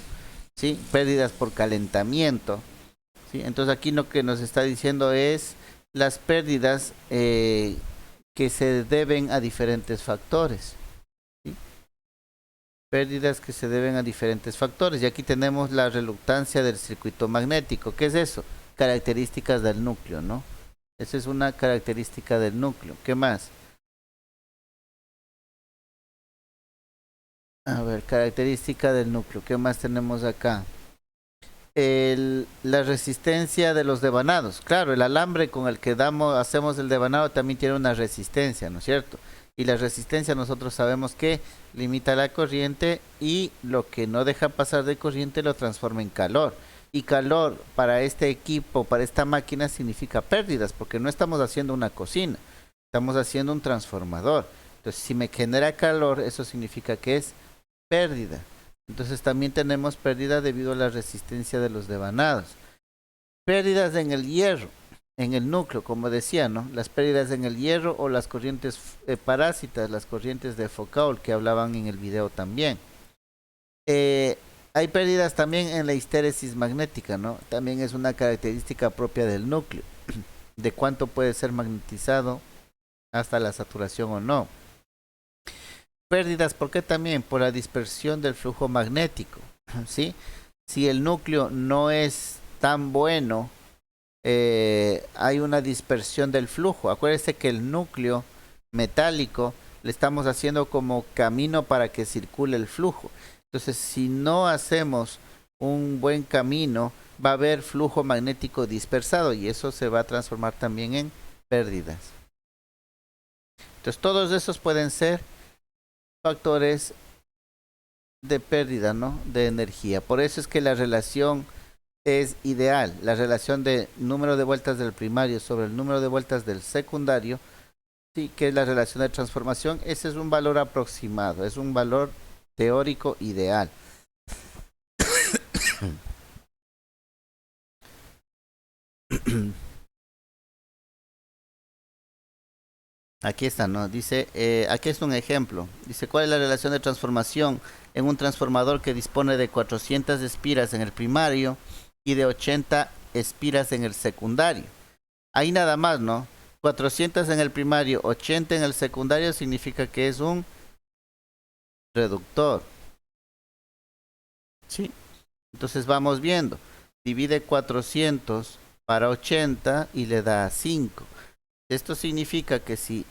¿sí? Pérdidas por calentamiento, ¿sí? Entonces aquí lo que nos está diciendo es las pérdidas que se deben a diferentes factores, ¿sí? Pérdidas que se deben a diferentes factores. Y aquí tenemos la reluctancia del circuito magnético. ¿Qué es eso? Características del núcleo, ¿no? Esa es una característica del núcleo. ¿Qué más? A ver, característica del núcleo. ¿Qué más tenemos acá? La resistencia de los devanados. Claro, el alambre con el que hacemos el devanado también tiene una resistencia, ¿no es cierto? Y la resistencia nosotros sabemos que limita la corriente y lo que no deja pasar de corriente lo transforma en calor. Y calor para este equipo, para esta máquina, significa pérdidas, porque no estamos haciendo una cocina, estamos haciendo un transformador. Entonces, si me genera calor, eso significa que es pérdida. Entonces también tenemos pérdida debido a la resistencia de los devanados. Pérdidas en el hierro, en el núcleo, como decía, ¿no? Las pérdidas en el hierro o las corrientes parásitas, las corrientes de Foucault que hablaban en el video también. Hay pérdidas también en la histéresis magnética, ¿no? También es una característica propia del núcleo, de cuánto puede ser magnetizado hasta la saturación o no. Pérdidas, ¿por qué también? Por la dispersión del flujo magnético, ¿sí? Si el núcleo no es tan bueno, hay una dispersión del flujo. Acuérdense que el núcleo metálico le estamos haciendo como camino para que circule el flujo. Entonces, si no hacemos un buen camino, va a haber flujo magnético dispersado y eso se va a transformar también en pérdidas. Entonces, todos esos pueden ser factores de pérdida, ¿no? De energía. Por eso es que la relación es ideal. La relación de número de vueltas del primario sobre el número de vueltas del secundario, sí, que es la relación de transformación, ese es un valor aproximado, es un valor teórico ideal. Aquí está, ¿no? Dice, aquí es un ejemplo. Dice, ¿cuál es la relación de transformación en un transformador que dispone de 400 espiras en el primario y de 80 espiras en el secundario? Ahí nada más, ¿no? 400 en el primario, 80 en el secundario significa que es un reductor. ¿Sí? Entonces vamos viendo. Divide 400 para 80 y le da 5. Esto significa que si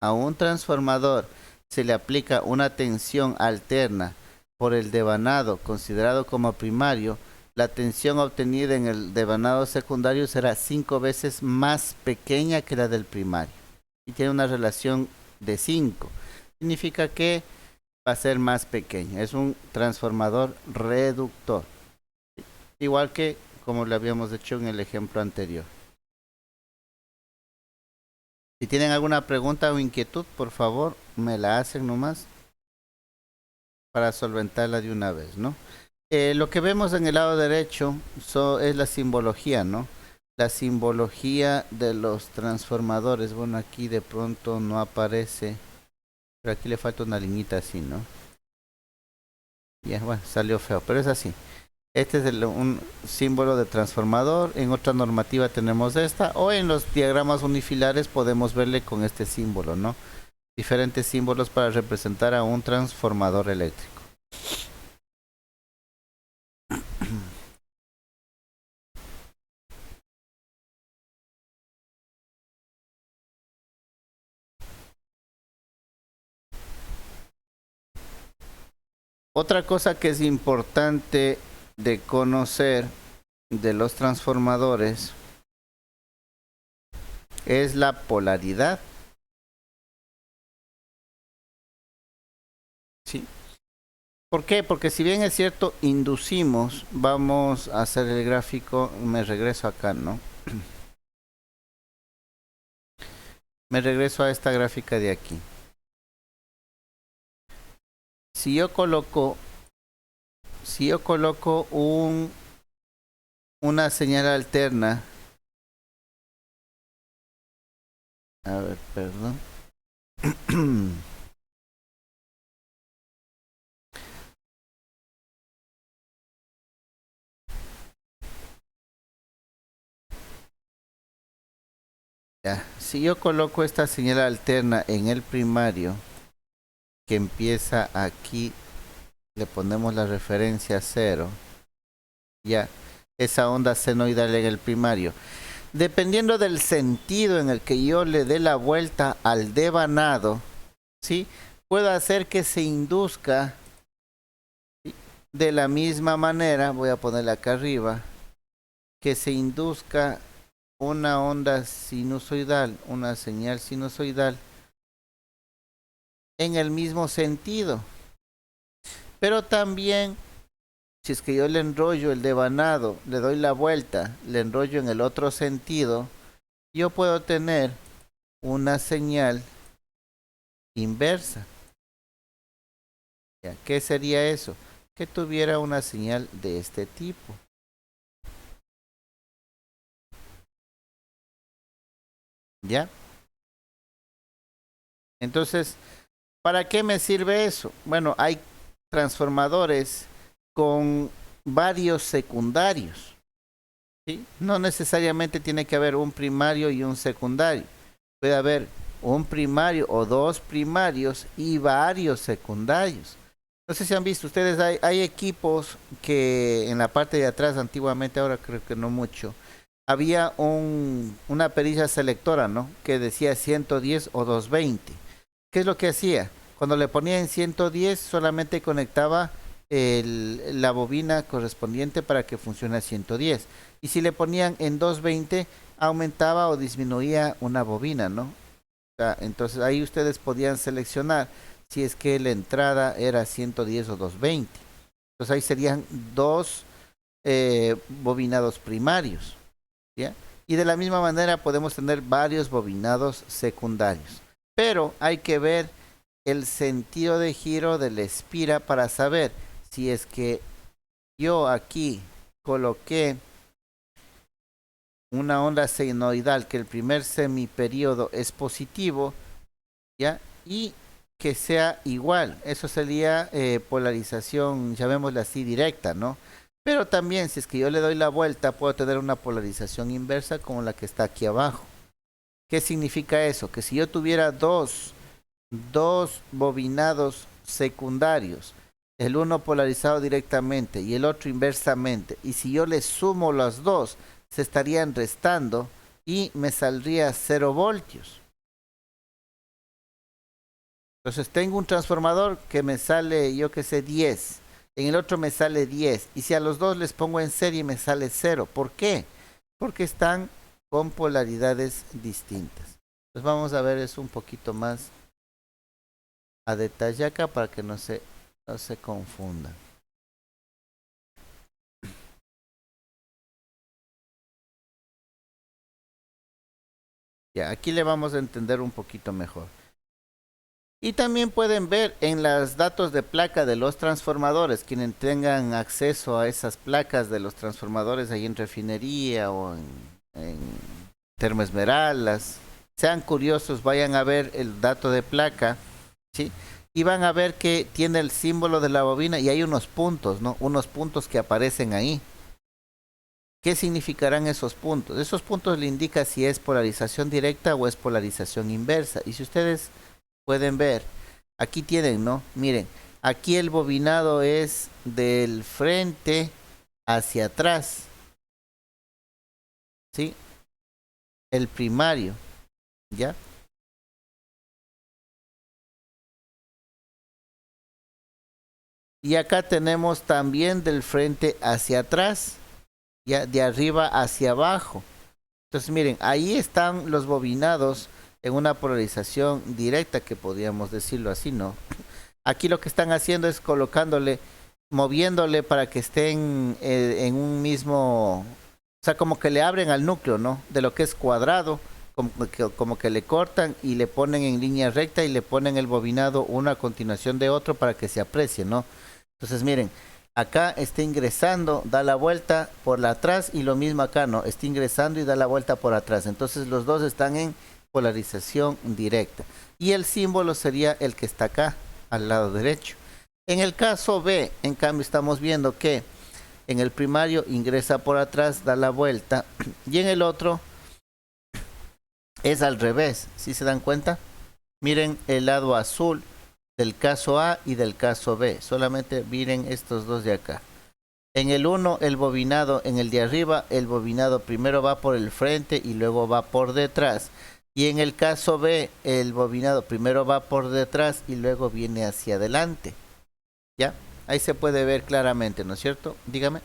a un transformador se le aplica una tensión alterna por el devanado considerado como primario, la tensión obtenida en el devanado secundario será 5 veces más pequeña que la del primario. Y tiene una relación de 5. Significa que va a ser más pequeña. Es un transformador reductor. Igual que como lo habíamos hecho en el ejemplo anterior. Si tienen alguna pregunta o inquietud, por favor, me la hacen nomás para solventarla de una vez, ¿no? Lo que vemos en el lado derecho es la simbología, ¿no? La simbología de los transformadores. Bueno, aquí de pronto no aparece, pero aquí le falta una liñita así, ¿no? Ya, bueno, salió feo, pero es así. Este es un símbolo de transformador. En otra normativa tenemos esta, o en los diagramas unifilares podemos verle con este símbolo, ¿no? Diferentes símbolos para representar a un transformador eléctrico. Otra cosa que es importante de conocer de los transformadores es la polaridad. ¿Sí? ¿Por qué? Porque si bien es cierto, inducimos, vamos a hacer el gráfico, me regreso acá, ¿no? Me regreso a esta gráfica de aquí. Si yo coloco una señal alterna, a ver, perdón. Ya, si yo coloco esta señal alterna en el primario, que empieza aquí, le ponemos la referencia 0, ya, esa onda senoidal en el primario. Dependiendo del sentido en el que yo le dé la vuelta al devanado, ¿sí? Puedo hacer que se induzca, ¿sí? De la misma manera, voy a ponerle acá arriba, que se induzca una onda sinusoidal, una señal sinusoidal, en el mismo sentido. Pero también, si es que yo le enrollo el devanado, le doy la vuelta, le enrollo en el otro sentido, yo puedo tener una señal inversa. ¿Ya? ¿Qué sería eso? Que tuviera una señal de este tipo. ¿Ya? Entonces, ¿para qué me sirve eso? Bueno, hay transformadores con varios secundarios, ¿sí? No necesariamente tiene que haber un primario y un secundario. Puede haber un primario o dos primarios y varios secundarios. No sé si han visto ustedes, hay equipos que en la parte de atrás antiguamente, ahora creo que no mucho, había una perilla selectora, ¿no? Que decía 110 o 220. ¿Qué es lo que hacía? Cuando le ponía en 110 solamente conectaba la bobina correspondiente para que funcione a 110. Y si le ponían en 220 aumentaba o disminuía una bobina, ¿no? O sea, entonces ahí ustedes podían seleccionar si es que la entrada era 110 o 220. Entonces ahí serían dos bobinados primarios, ¿ya? Y de la misma manera podemos tener varios bobinados secundarios. Pero hay que ver el sentido de giro de la espira para saber si es que yo aquí coloqué una onda senoidal que el primer semiperiodo es positivo, ¿ya? Y que sea igual. Eso sería polarización, llamémosla así, directa, ¿no? Pero también, si es que yo le doy la vuelta, puedo tener una polarización inversa como la que está aquí abajo. ¿Qué significa eso? Que si yo tuviera dos bobinados secundarios, el uno polarizado directamente y el otro inversamente, y si yo le sumo los dos, se estarían restando y me saldría 0 voltios. Entonces tengo un transformador que me sale, yo que sé, 10, en el otro me sale 10. Y si a los dos les pongo en serie me sale 0. ¿Por qué? Porque están con polaridades distintas. Pues vamos a ver eso un poquito más a detalle acá para que no se confundan. Ya, aquí le vamos a entender un poquito mejor. Y también pueden ver en los datos de placa de los transformadores, quienes tengan acceso a esas placas de los transformadores ahí en refinería o en Termoesmeraldas, sean curiosos, vayan a ver el dato de placa, ¿sí? Y van a ver que tiene el símbolo de la bobina y hay unos puntos, ¿no? Unos puntos que aparecen ahí. ¿Qué significarán esos puntos? Esos puntos le indican si es polarización directa o es polarización inversa. Y si ustedes pueden ver, aquí tienen, ¿no? Miren, aquí el bobinado es del frente hacia atrás, ¿sí? El primario, ¿ya? Y acá tenemos también del frente hacia atrás, ya de arriba hacia abajo. Entonces miren, ahí están los bobinados en una polarización directa, que podríamos decirlo así, ¿no? Aquí lo que están haciendo es colocándole, moviéndole para que estén en un mismo, o sea, como que le abren al núcleo, ¿no? De lo que es cuadrado, como que le cortan y le ponen en línea recta y le ponen el bobinado uno a continuación de otro para que se aprecie, ¿no? Entonces miren, acá está ingresando, da la vuelta por la atrás y lo mismo acá, ¿no? Está ingresando y da la vuelta por atrás. Entonces los dos están en polarización directa. Y el símbolo sería el que está acá, al lado derecho. En el caso B, en cambio, estamos viendo que en el primario ingresa por atrás, da la vuelta, y en el otro es al revés. ¿Sí se dan cuenta? Miren el lado azul del caso A y del caso B. Solamente miren estos dos de acá. En el 1, el bobinado, en el de arriba, el bobinado primero va por el frente y luego va por detrás. Y en el caso B, el bobinado primero va por detrás y luego viene hacia adelante. ¿Ya? Ahí se puede ver claramente, ¿no es cierto? Dígame.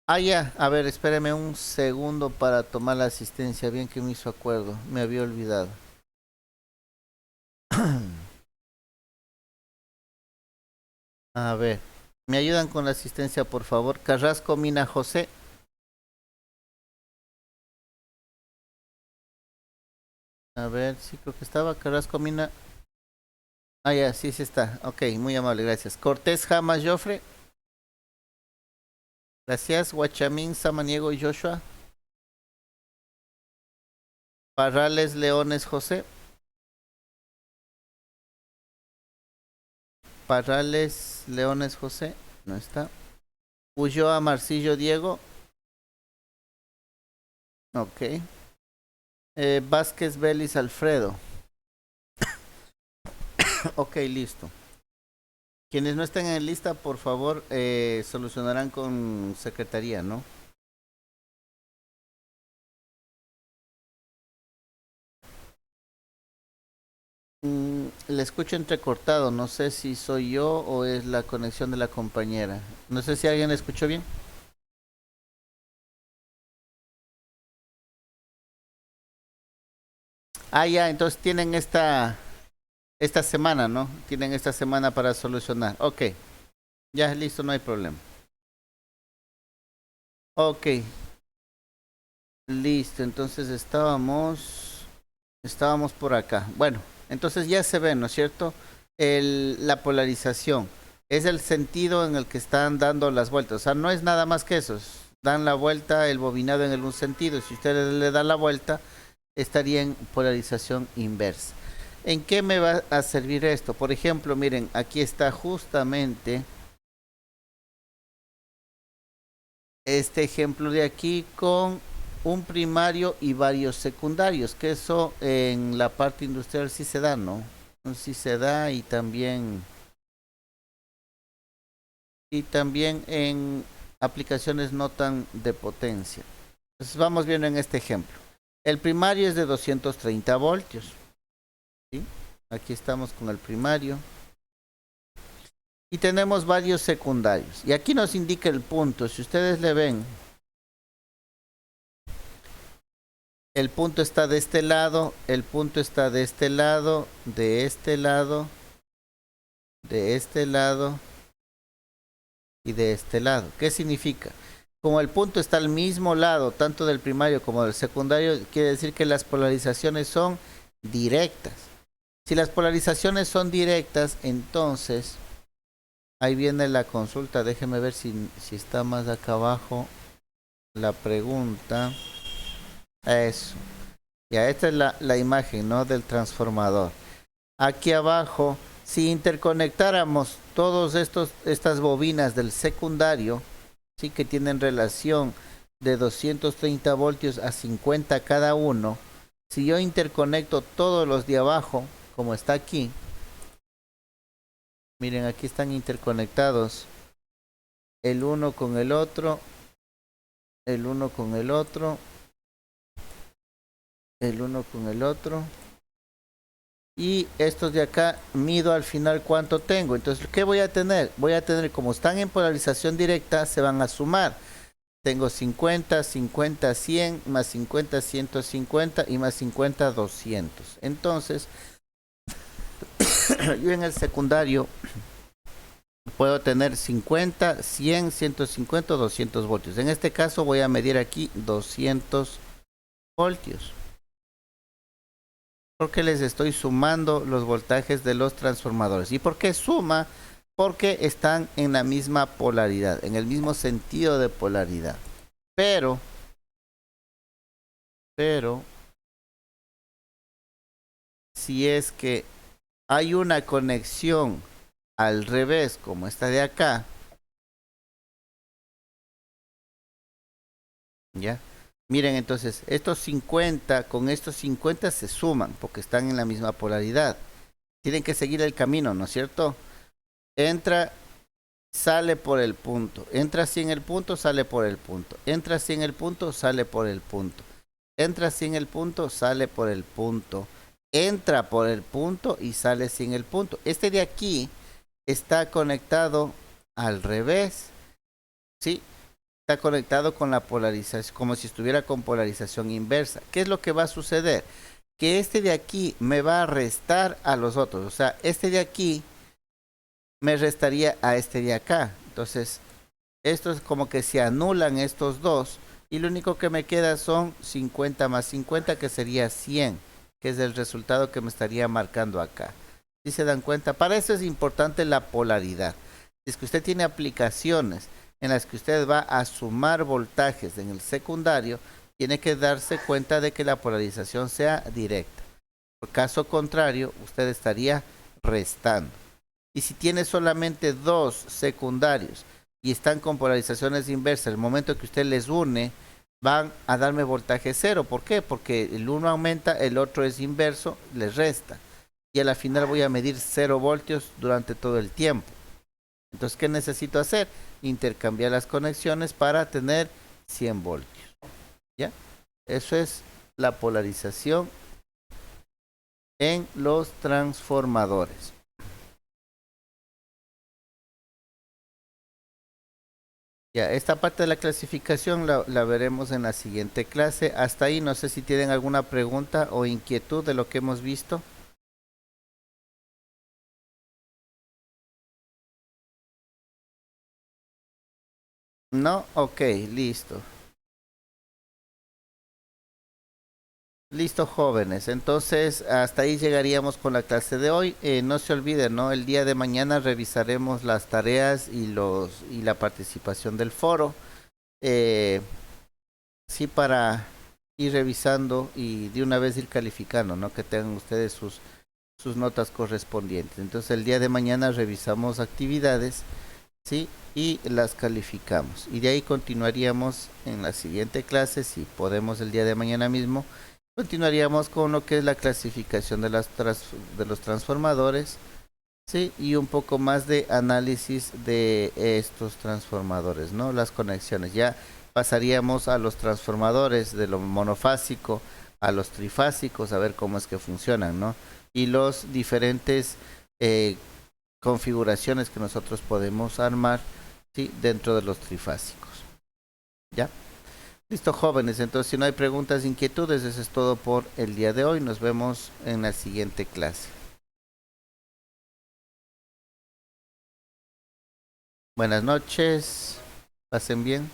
Ah, ya. A ver, espéreme un segundo para tomar la asistencia. Bien que me hizo acuerdo. Me había olvidado. A ver. ¿Me ayudan con la asistencia, por favor? Carrasco Mina José. A ver, sí creo que estaba Carrasco Mina. Ah, ya, sí, sí está. Ok, muy amable, gracias. Cortés Jamas Joffre. Gracias. Guachamín Samaniego y Joshua. Parrales Leones José. Parrales Leones José. No está. Ulloa Marcillo Diego. Ok. Vázquez Vélez Alfredo. Ok, listo. Quienes no estén en lista, por favor, solucionarán con secretaría, ¿no? Le escucho entrecortado, no sé si soy yo o es la conexión de la compañera. No sé si alguien le escuchó bien. Ah, ya, entonces tienen esta semana, ¿no? Tienen esta semana para solucionar. Ok, ya listo, no hay problema. Ok, listo, entonces estábamos por acá. Bueno, entonces ya se ve, ¿no es cierto? La polarización es el sentido en el que están dando las vueltas. O sea, no es nada más que eso. Dan la vuelta, el bobinado en un sentido. Si ustedes le dan la vuelta, estaría en polarización inversa. ¿En qué me va a servir esto? Por ejemplo, miren, aquí está justamente este ejemplo de aquí con un primario y varios secundarios, que eso en la parte industrial sí se da, ¿no? Sí se da y también en aplicaciones no tan de potencia. Entonces vamos viendo en este ejemplo. El primario es de 230 voltios, ¿sí? Aquí estamos con el primario. Y tenemos varios secundarios. Y aquí nos indica el punto. Si ustedes le ven, el punto está de este lado, el punto está de este lado, de este lado, de este lado y de este lado. ¿Qué significa? Como el punto está al mismo lado, tanto del primario como del secundario, quiere decir que las polarizaciones son directas. Si las polarizaciones son directas, entonces, ahí viene la consulta. Déjeme ver si está más acá abajo la pregunta. Eso. Ya, esta es la imagen, ¿no? Del transformador. Aquí abajo, si interconectáramos todos estas bobinas del secundario, sí, que tienen relación de 230 voltios a 50 cada uno, si yo interconecto todos los de abajo, como está aquí, miren, aquí están interconectados el uno con el otro, el uno con el otro, el uno con el otro, y estos de acá mido al final cuánto tengo. Entonces, ¿qué voy a tener? Voy a tener, como están en polarización directa, se van a sumar. Tengo 50, 50, 100, más 50, 150 y más 50, 200. Entonces, yo en el secundario puedo tener 50, 100, 150, 200 voltios. En este caso voy a medir aquí 200 voltios. Porque les estoy sumando los voltajes de los transformadores. ¿Y por qué suma? Porque están en la misma polaridad, en el mismo sentido de polaridad. Pero, si es que hay una conexión al revés, como esta de acá, ¿ya? Miren, entonces, estos 50 con estos 50 se suman porque están en la misma polaridad. Tienen que seguir el camino, ¿no es cierto? Entra, sale por el punto. Entra así en el punto, sale por el punto. Entra así en el punto, sale por el punto. Entra sin el punto, sale por el punto. Entra por el punto y sale sin el punto. Este de aquí está conectado al revés. ¿Sí? Está conectado con la polarización, como si estuviera con polarización inversa. ¿Qué es lo que va a suceder? Que este de aquí me va a restar a los otros. O sea, este de aquí me restaría a este de acá. Entonces, esto es como que se anulan estos dos. Y lo único que me queda son 50 más 50, que sería 100, que es el resultado que me estaría marcando acá. ¿Sí se dan cuenta? Para eso es importante la polaridad. Si es que usted tiene aplicaciones en las que usted va a sumar voltajes en el secundario, tiene que darse cuenta de que la polarización sea directa. Por caso contrario, usted estaría restando. Y si tiene solamente dos secundarios y están con polarizaciones inversas, el momento que usted les une, van a darme voltaje cero. ¿Por qué? Porque el uno aumenta, el otro es inverso, les resta. Y a la final voy a medir 0 voltios durante todo el tiempo. Entonces, ¿qué necesito hacer? Intercambiar las conexiones para tener 100 voltios. ¿Ya? Eso es la polarización en los transformadores. Ya, esta parte de la clasificación la veremos en la siguiente clase. Hasta ahí, no sé si tienen alguna pregunta o inquietud de lo que hemos visto. ¿No? Ok, listo. Listo, jóvenes. Entonces, hasta ahí llegaríamos con la clase de hoy. No se olviden, ¿no? El día de mañana revisaremos las tareas y la participación del foro. Sí, para ir revisando y de una vez ir calificando, ¿no? Que tengan ustedes sus notas correspondientes. Entonces, el día de mañana revisamos actividades, ¿sí? Y las calificamos. Y de ahí continuaríamos en la siguiente clase, si podemos el día de mañana mismo. Continuaríamos con lo que es la clasificación de los transformadores, ¿sí? Y un poco más de análisis de estos transformadores, ¿no? Las conexiones. Ya pasaríamos a los transformadores de lo monofásico a los trifásicos, a ver cómo es que funcionan, ¿no? y los diferentes configuraciones que nosotros podemos armar, ¿sí?, dentro de los trifásicos. ¿Ya? Listo, jóvenes. Entonces, si no hay preguntas, inquietudes, eso es todo por el día de hoy. Nos vemos en la siguiente clase. Buenas noches. Pasen bien.